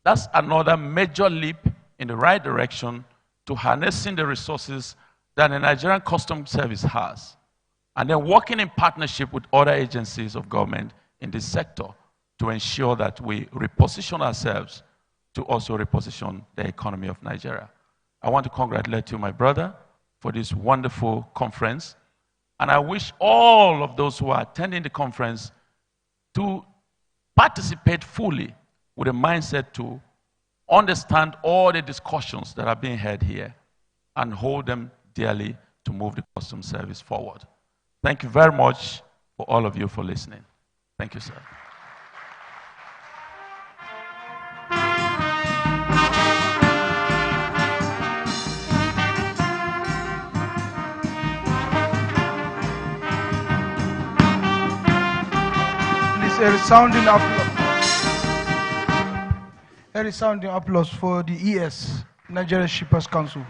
That's another major leap in the right direction to harnessing the resources that the Nigerian Customs Service has, and then working in partnership with other agencies of government in this sector to ensure that we reposition ourselves to also reposition the economy of Nigeria. I want to congratulate you, my brother, for this wonderful conference. And I wish all of those who are attending the conference to participate fully with a mindset to understand all the discussions that are being had here and hold them dearly to move the Customs Service forward. Thank you very much for all of you for listening. Thank you, sir.
Please, a resounding applause. A resounding applause for the ES, Nigeria Shippers Council.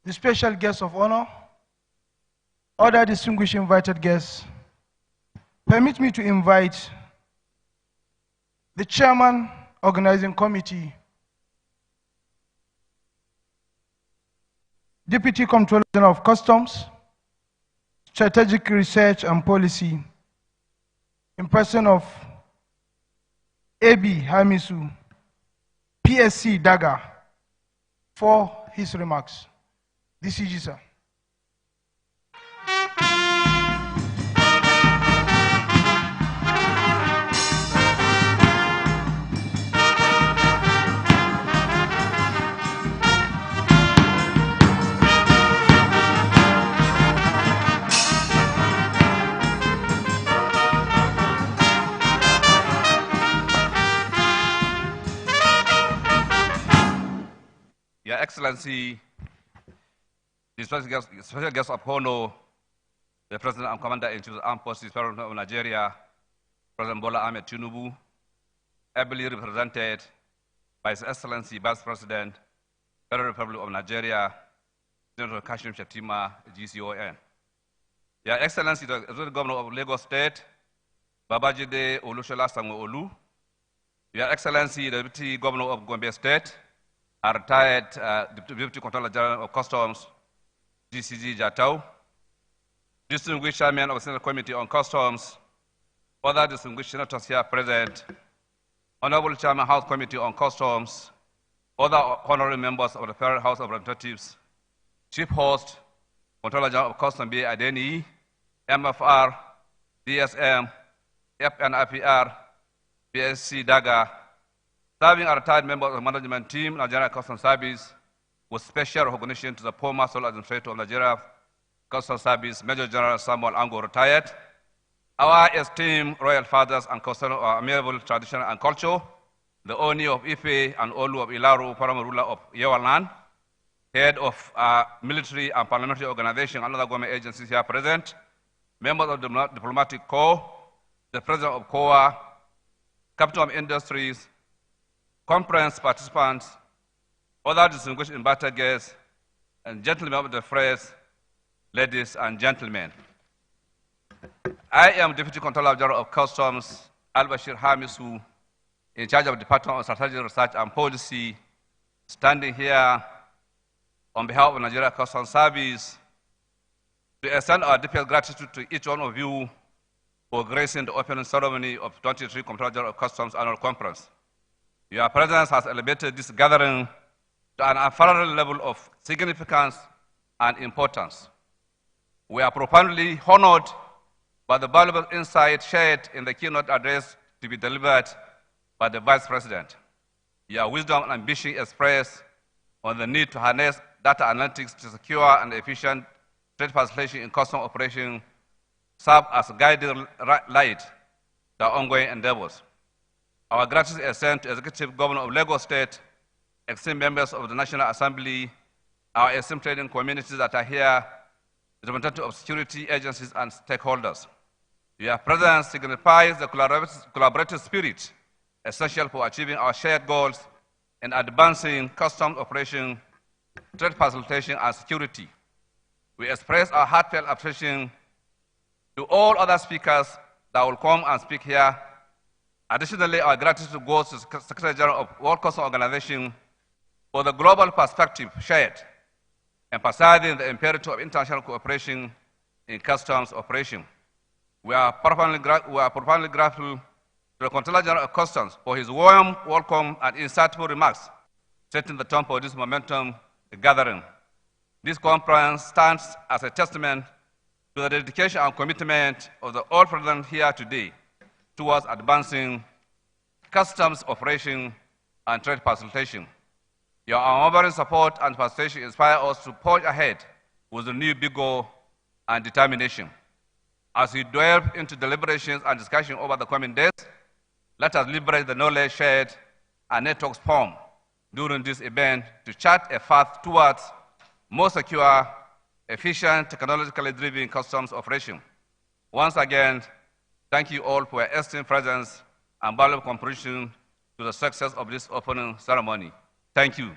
The special guest of honor, other distinguished invited guests, permit me to invite the Chairman, Organizing Committee, Deputy Comptroller General of Customs, Strategic Research and Policy, in person of A.B. Hamisu, PSC Daga, for his remarks. DCG, sir.
Your Excellency, the special guest of honor, the President and Commander-in-Chief of the Armed Forces of Nigeria, President Bola Ahmed Tinubu, ably represented by His Excellency Vice President, Federal Republic of Nigeria, General Kashim Shettima, GCON. Your Excellency, the Governor of Lagos State, Babajide Olusola Sanwo-Olu, Your Excellency, the Deputy Governor of Gombe State, retired Deputy Comptroller General of Customs, DCG Jatau, distinguished Chairman of the Central Committee on Customs, other distinguished senators here present, Honorable Chairman House Committee on Customs, other honorary members of the Federal House of Representatives, Chief Host, Comptroller General of Customs B. Adeni, MFR, DSM, FNIPR, BSC Daga, serving a retired member of the management team, Nigeria Customs Service, with special recognition to the former sole administrator of Nigeria Customs Service, Major General Samuel Ango, retired. Our esteemed royal fathers and customs of amiable tradition and culture, the Oni of Ife and Olu of Ilaru, paramount ruler of Yewaland, head of military and parliamentary organization and other government agencies here present, members of the diplomatic corps, the president of COA, captain of industries, conference participants, other distinguished invited guests, and gentlemen of the press, ladies and gentlemen. I am Deputy Comptroller General of Customs, Al-Bashir Hamisu, in charge of the Department of Strategic Research and Policy, standing here on behalf of Nigeria Customs Service to extend our deepest gratitude to each one of you for gracing the opening ceremony of 23 Comptroller of Customs Annual Conference. Your presence has elevated this gathering to an unparalleled level of significance and importance. We are profoundly honored by the valuable insight shared in the keynote address to be delivered by the Vice President. Your wisdom and ambition expressed on the need to harness data analytics to secure and efficient trade facilitation in custom operation serve as a guiding light to our ongoing endeavors. Our gratitude is sent to Executive Governor of Lagos State, esteemed members of the National Assembly, our esteemed trading communities that are here, representatives of security agencies and stakeholders. Your presence signifies the collaborative spirit essential for achieving our shared goals in advancing customs operation, trade facilitation, and security. We express our heartfelt appreciation to all other speakers that will come and speak here. Additionally, our gratitude goes to the Secretary General of World Customs Organization for the global perspective shared, emphasizing the imperative of international cooperation in customs operation. We are profoundly grateful to the Comptroller General of Customs for his warm welcome and insightful remarks, setting the tone for this momentum gathering. This conference stands as a testament to the dedication and commitment of the all present here today towards advancing customs operation and trade facilitation. Your unwavering support and participation inspire us to forge ahead with a new vigor and determination. As we delve into deliberations and discussion over the coming days, let us leverage the knowledge shared and networks formed during this event to chart a path towards more secure, efficient, technologically driven customs operation. Once again, thank you all for your esteemed presence and valuable contribution to the success of this opening ceremony. Thank you.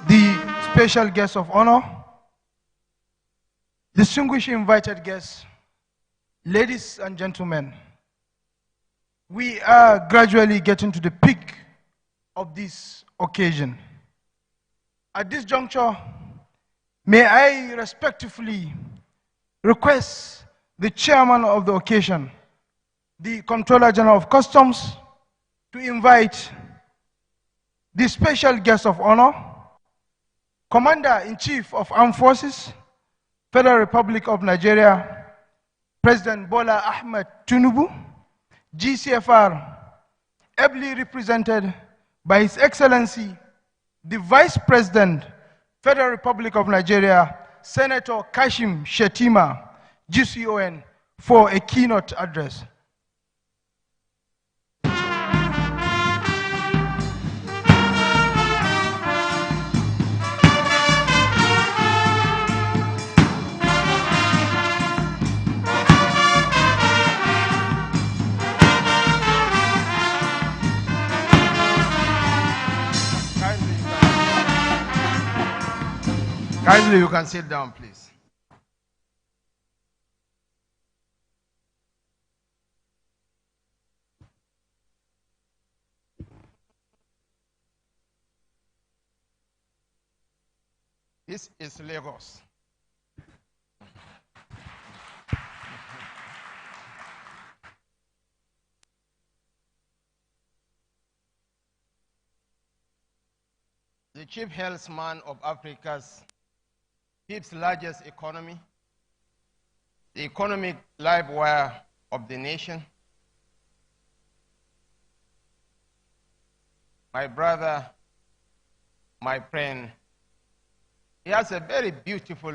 The special guest of honor, distinguished invited guests, ladies and gentlemen, we are gradually getting to the peak of this occasion. At this juncture, may I respectfully request the chairman of the occasion, the Comptroller General of Customs, to invite the special guest of honor, Commander-in-Chief of Armed Forces, Federal Republic of Nigeria, President Bola Ahmed Tinubu, GCFR, ably represented by His Excellency, the Vice President, Federal Republic of Nigeria, Senator Kashim Shettima, GCON, for a keynote address.
Kindly, you can sit down, please. This is Lagos. The chief helmsman of Africa's fifth largest economy, the economic live wire of the nation, my brother, my friend, he has a very beautiful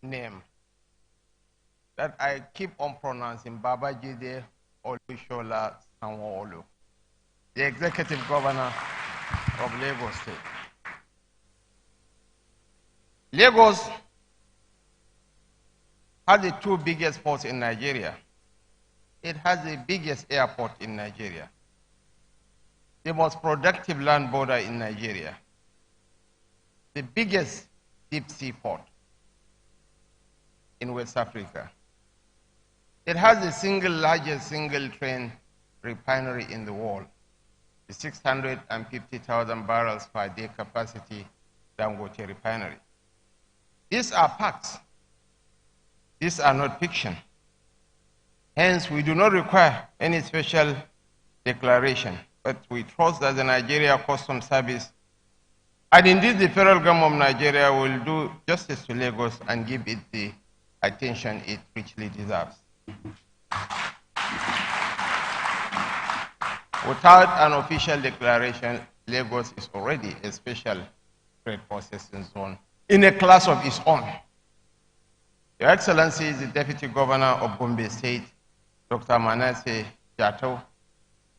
name that I keep on pronouncing, Babajide Olusola Sanwo-Olu, the executive governor of Lagos State. Lagos has the two biggest ports in Nigeria,
it has the biggest airport in Nigeria, the most productive land border in Nigeria, the biggest deep sea port in West Africa. It has the largest single train refinery in the world, the 650,000 barrels per day capacity Dangote refinery. These are facts. These are not fiction. Hence, we do not require any special declaration, but we trust that the Nigeria Customs Service, and indeed the federal government of Nigeria, will do justice to Lagos and give it the attention it richly deserves. Without an official declaration, Lagos is already a special trade processing zone in a class of its own. Your Excellency, the Deputy Governor of Gombe State, Dr. Manasseh Jatau,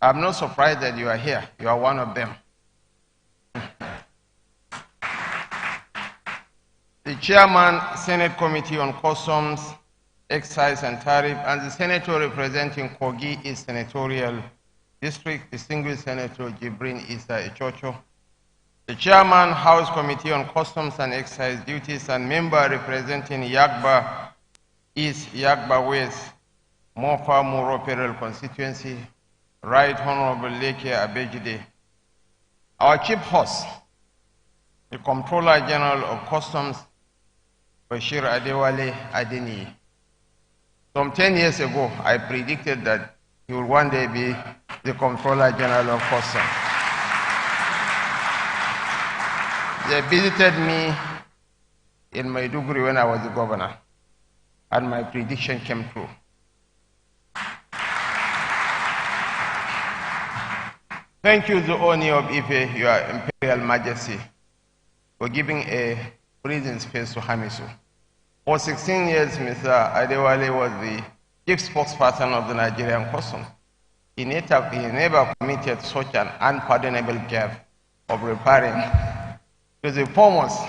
I'm not surprised that you are here. You are one of them. The Chairman, Senate Committee on Customs, Excise and Tariff, and the Senator representing Kogi East Senatorial District, Distinguished Senator Jibrin Issa Echocho, the Chairman, House Committee on Customs and Excise Duties, and member representing Yagba East, Yagba West, Mofa Muro Federal Constituency, Right Honorable Leke Abejide, our Chief Host, the Comptroller General of Customs, Bashir Adewale Adeni. Some 10 years ago, I predicted that he would one day be the Comptroller General of Customs. They visited me in Maiduguri when I was the governor, and my prediction came true. Thank you, the Oni of Ife, Your Imperial Majesty, for giving a breathing space to Hamisu. For 16 years, Mr. Adewale was the chief spokesperson of the Nigerian Customs. He never committed such an unpardonable gaffe of referring to the foremost,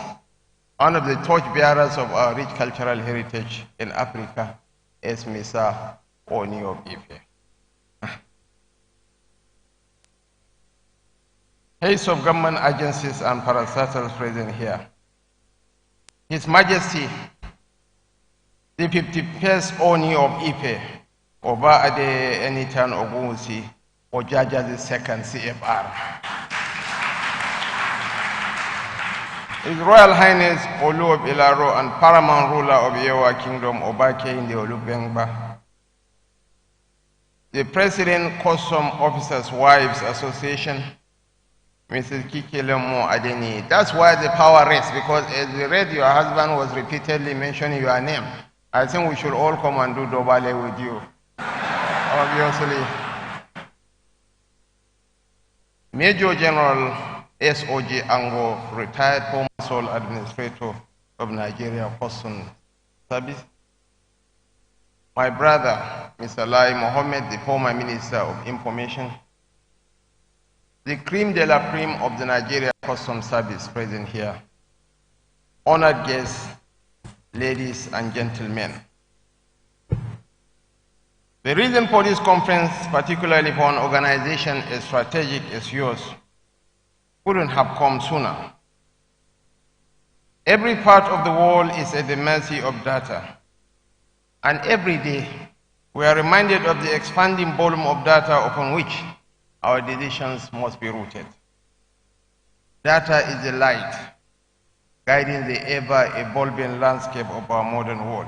one of the torchbearers of our rich cultural heritage in Africa, as Mr. Oni of Ife. Heads of government agencies and parastatals present here. His Majesty, the 51st Oni of Ife, Oba Ade Enitan Ogunwusi, Ojaja II CFR. His Royal Highness Olu of Ilaro and Paramount Ruler of Yewa Kingdom, Obake Inde Olubengba. The President Custom Officers Wives Association, Mrs. Kikelemo Adeni. That's why the power rests, because as we read, your husband was repeatedly mentioning your name. I think we should all come and do Dobale with you, obviously. Major General S.O.J. Ango, retired former sole administrator of Nigeria Customs Service. My brother, Mr. Lai Mohammed, the former Minister of Information. The creme de la creme of the Nigeria Customs Service present here. Honored guests, ladies and gentlemen. The reason for this conference, particularly for an organization as strategic as yours, couldn't have come sooner. Every part of the world is at the mercy of data. And every day, we are reminded of the expanding volume of data upon which our decisions must be rooted. Data is the light guiding the ever-evolving landscape of our modern world,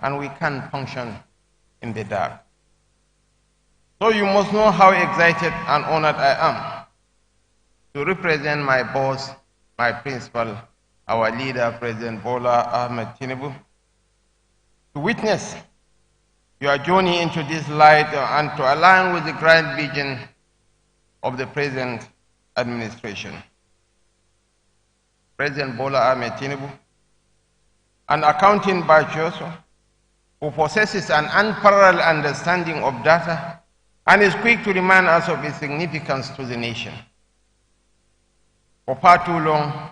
and we can't function in the dark. So you must know how excited and honored I am to represent my boss, my principal, our leader, President Bola Ahmed Tinubu, to witness your journey into this light and to align with the grand vision of the present administration. President Bola Ahmed Tinubu, an accounting virtuoso who possesses an unparalleled understanding of data and is quick to remind us of its significance to the nation. For far too long,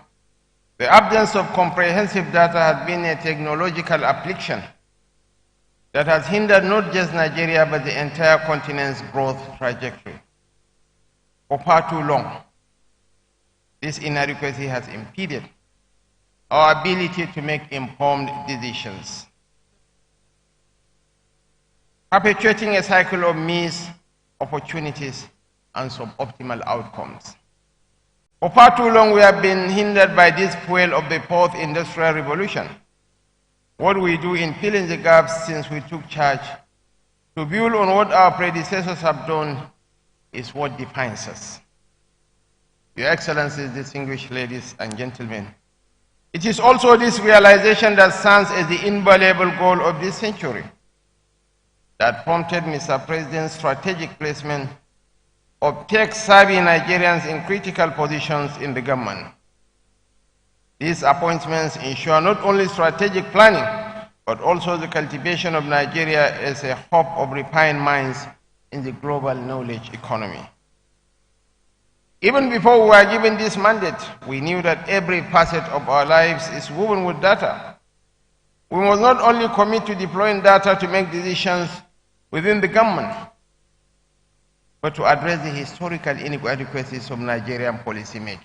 the absence of comprehensive data has been a technological affliction that has hindered not just Nigeria but the entire continent's growth trajectory. For far too long, this inadequacy has impeded our ability to make informed decisions, perpetuating a cycle of missed opportunities and suboptimal outcomes. For far too long, we have been hindered by this fuel of the fourth industrial revolution. What we do in filling the gaps since we took charge to build on what our predecessors have done is what defines us. Your Excellencies, distinguished ladies and gentlemen, it is also this realization that stands as the invaluable goal of this century that prompted Mr. President's strategic placement of tech-savvy Nigerians in critical positions in the government. These appointments ensure not only strategic planning, but also the cultivation of Nigeria as a hub of refined minds in the global knowledge economy. Even before we were given this mandate, we knew that every facet of our lives is woven with data. We must not only commit to deploying data to make decisions within the government, but to address the historical inadequacies of Nigerian policymaking,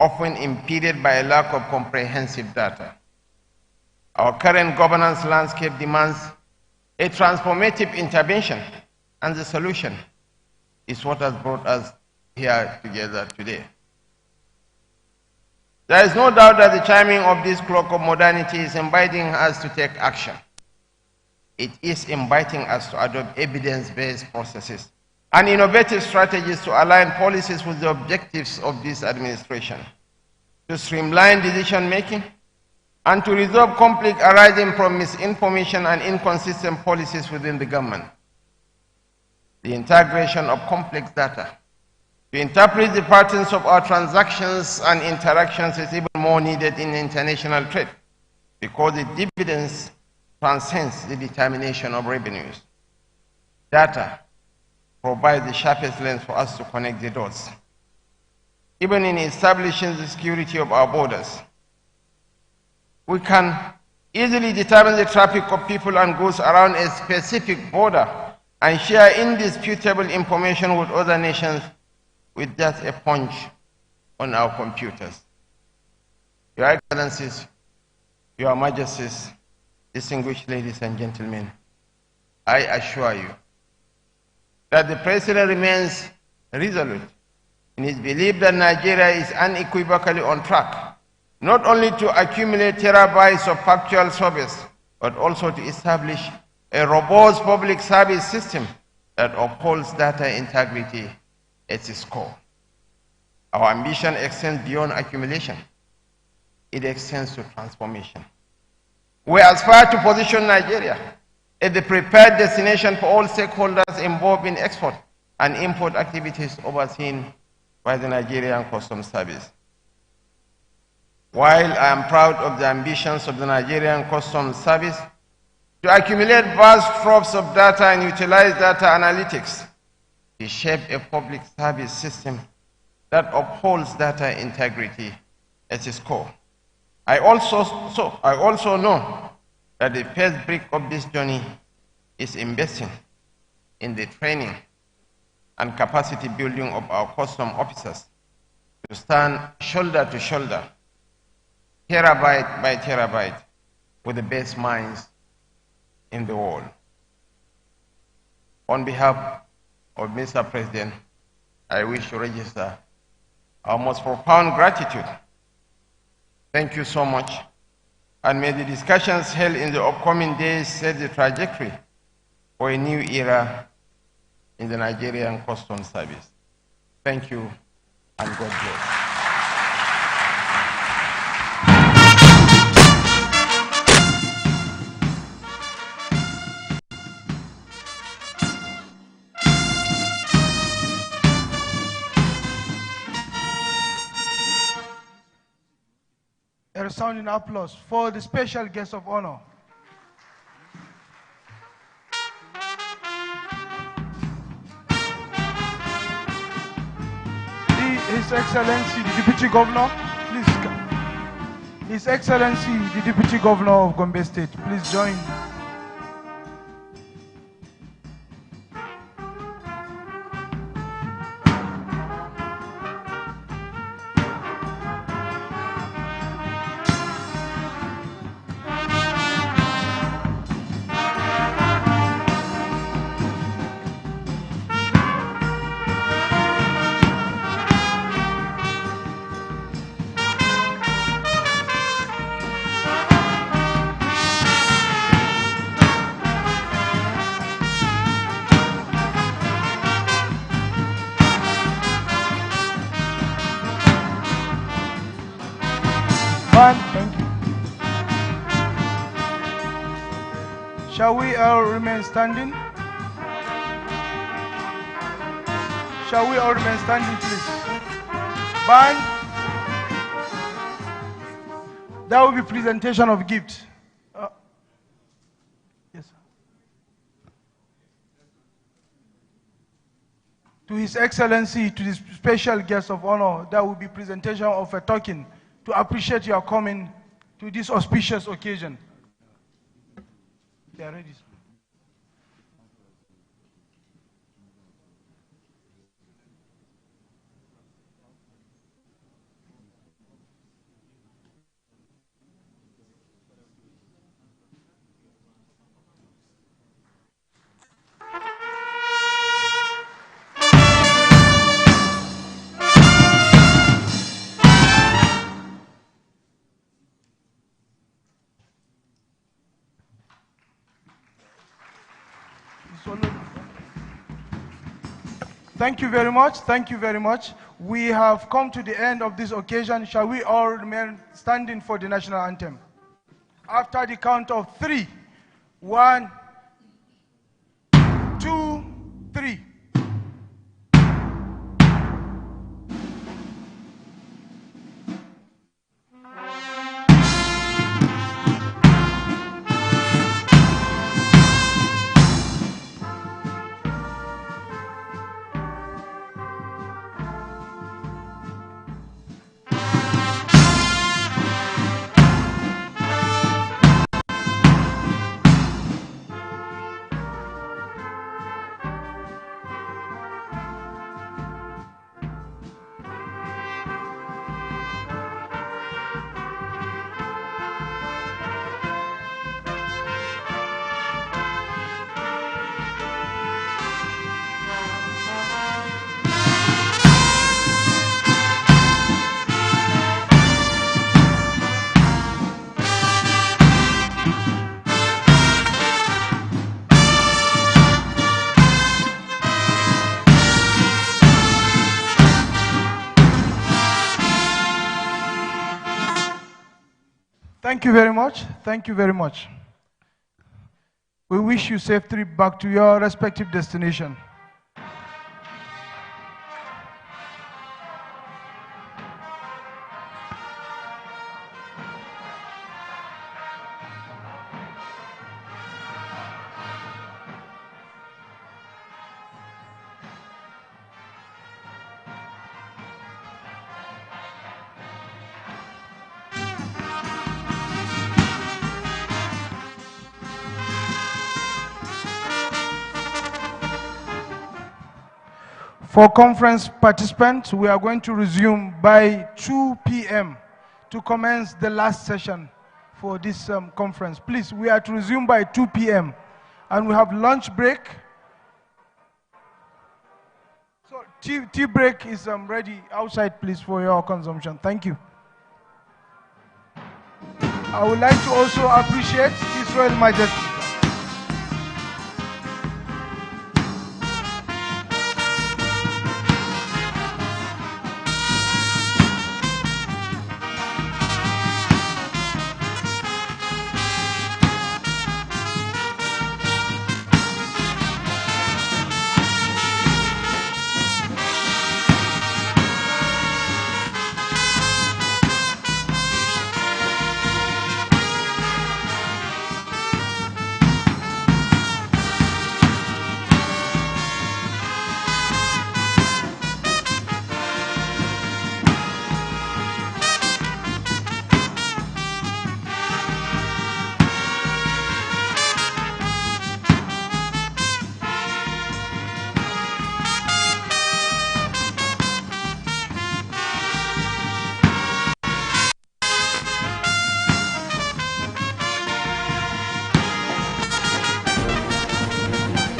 often impeded by a lack of comprehensive data. Our current governance landscape demands a transformative intervention, and the solution is what has brought us here together today. There is no doubt that the chiming of this clock of modernity is inviting us to take action. It is inviting us to adopt evidence-based processes and innovative strategies to align policies with the objectives of this administration, to streamline decision-making, and to resolve conflict arising from misinformation and inconsistent policies within the government. The integration of complex data to interpret the patterns of our transactions and interactions is even more needed in international trade because the dividends transcends the determination of revenues. Data provides the sharpest lens for us to connect the dots. Even in establishing the security of our borders, we can easily determine the traffic of people and goods around a specific border and share indisputable information with other nations with just a punch on our computers. Your Excellencies, Your Majesties, distinguished ladies and gentlemen, I assure you that the President remains resolute in his belief that Nigeria is unequivocally on track, not only to accumulate terabytes of factual service, but also to establish a robust public service system that upholds data integrity at its core. Our ambition extends beyond accumulation. It extends to transformation. We aspire to position Nigeria as the prepared destination for all stakeholders involved in export and import activities overseen by the Nigerian Customs Service. While I am proud of the ambitions of the Nigerian Customs Service to accumulate vast troves of data and utilize data analytics to shape a public service system that upholds data integrity at its core, I also know that the first brick of this journey is investing in the training and capacity building of our custom officers to stand shoulder to shoulder, terabyte by terabyte, with the best minds in the world. On behalf of Mr. President, I wish to register our most profound gratitude. Thank you so much, and may the discussions held in the upcoming days set the trajectory for a new era in the Nigerian Customs Service. Thank you, and God bless.
A resounding applause for the special guest of honor. His Excellency, the Deputy Governor, please. His Excellency, the Deputy Governor of Gombe State, please join Shall we all remain standing? Shall we all remain standing, please? Band. That will be presentation of gift. Yes, sir. To His Excellency, to the special guest of honor, that will be presentation of a token to appreciate your coming to this auspicious occasion. They are ready. Thank you very much. Thank you very much. We have come to the end of this occasion. Shall we all remain standing for the national anthem? After the count of 3. 1, 2, 3. Thank you very much. Thank you very much. We wish you safe trip back to your respective destination. For conference participants, we are going to resume by 2 p.m. to commence the last session for this conference. Please, we are to resume by 2 p.m. and we have lunch break. So tea break is ready outside, please, for your consumption. Thank you. I would like to also appreciate His Royal Majesty.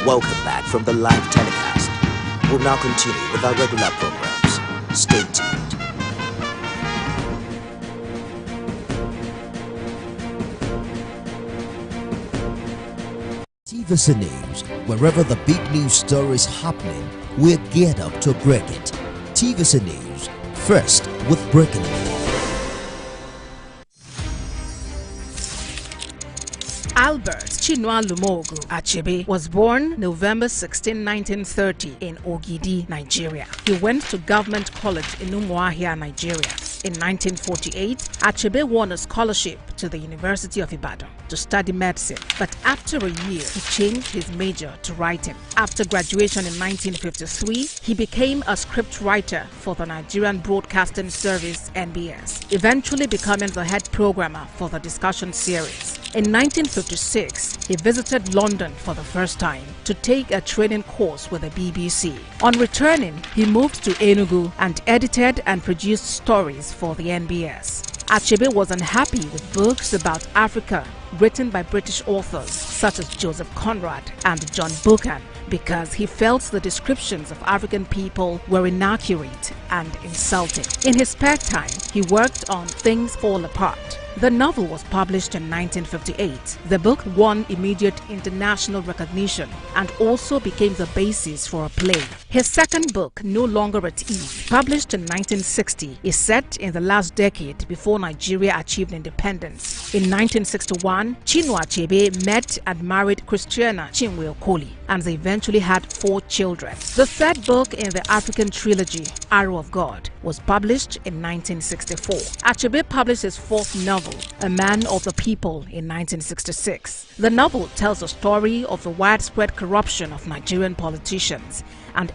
Welcome back from the live telecast. We'll now continue with our regular programs. Stay tuned. TVC News, wherever the big news story is happening, we're geared up to break it. TVC News, first with breaking news.
Albert Chinua Lumogu Achebe was born November 16, 1930 in Ogidi, Nigeria. He went to Government College in Umuahia, Nigeria. In 1948, Achebe won a scholarship to the University of Ibadan to study medicine, but after a year, he changed his major to writing. After graduation in 1953, he became a script writer for the Nigerian Broadcasting Service (NBS), eventually becoming the head programmer for the discussion series. In 1956, he visited London for the first time to take a training course with the BBC. On returning, he moved to Enugu and edited and produced stories for the NBS. Achebe was unhappy with books about Africa written by British authors such as Joseph Conrad and John Buchan because he felt the descriptions of African people were inaccurate and insulting. In his spare time, he worked on Things Fall Apart. The novel was published in 1958. The book won immediate international recognition and also became the basis for a play. His second book, No Longer at Ease, published in 1960, is set in the last decade before Nigeria achieved independence. In 1961, Chinua Achebe met and married Christiana Chinwe Okoli, and they eventually had 4 children. The third book in the African trilogy, Arrow of God, was published in 1964. Achebe published his 4th novel, A Man of the People, in 1966. The novel tells the story of the widespread corruption of Nigerian politicians and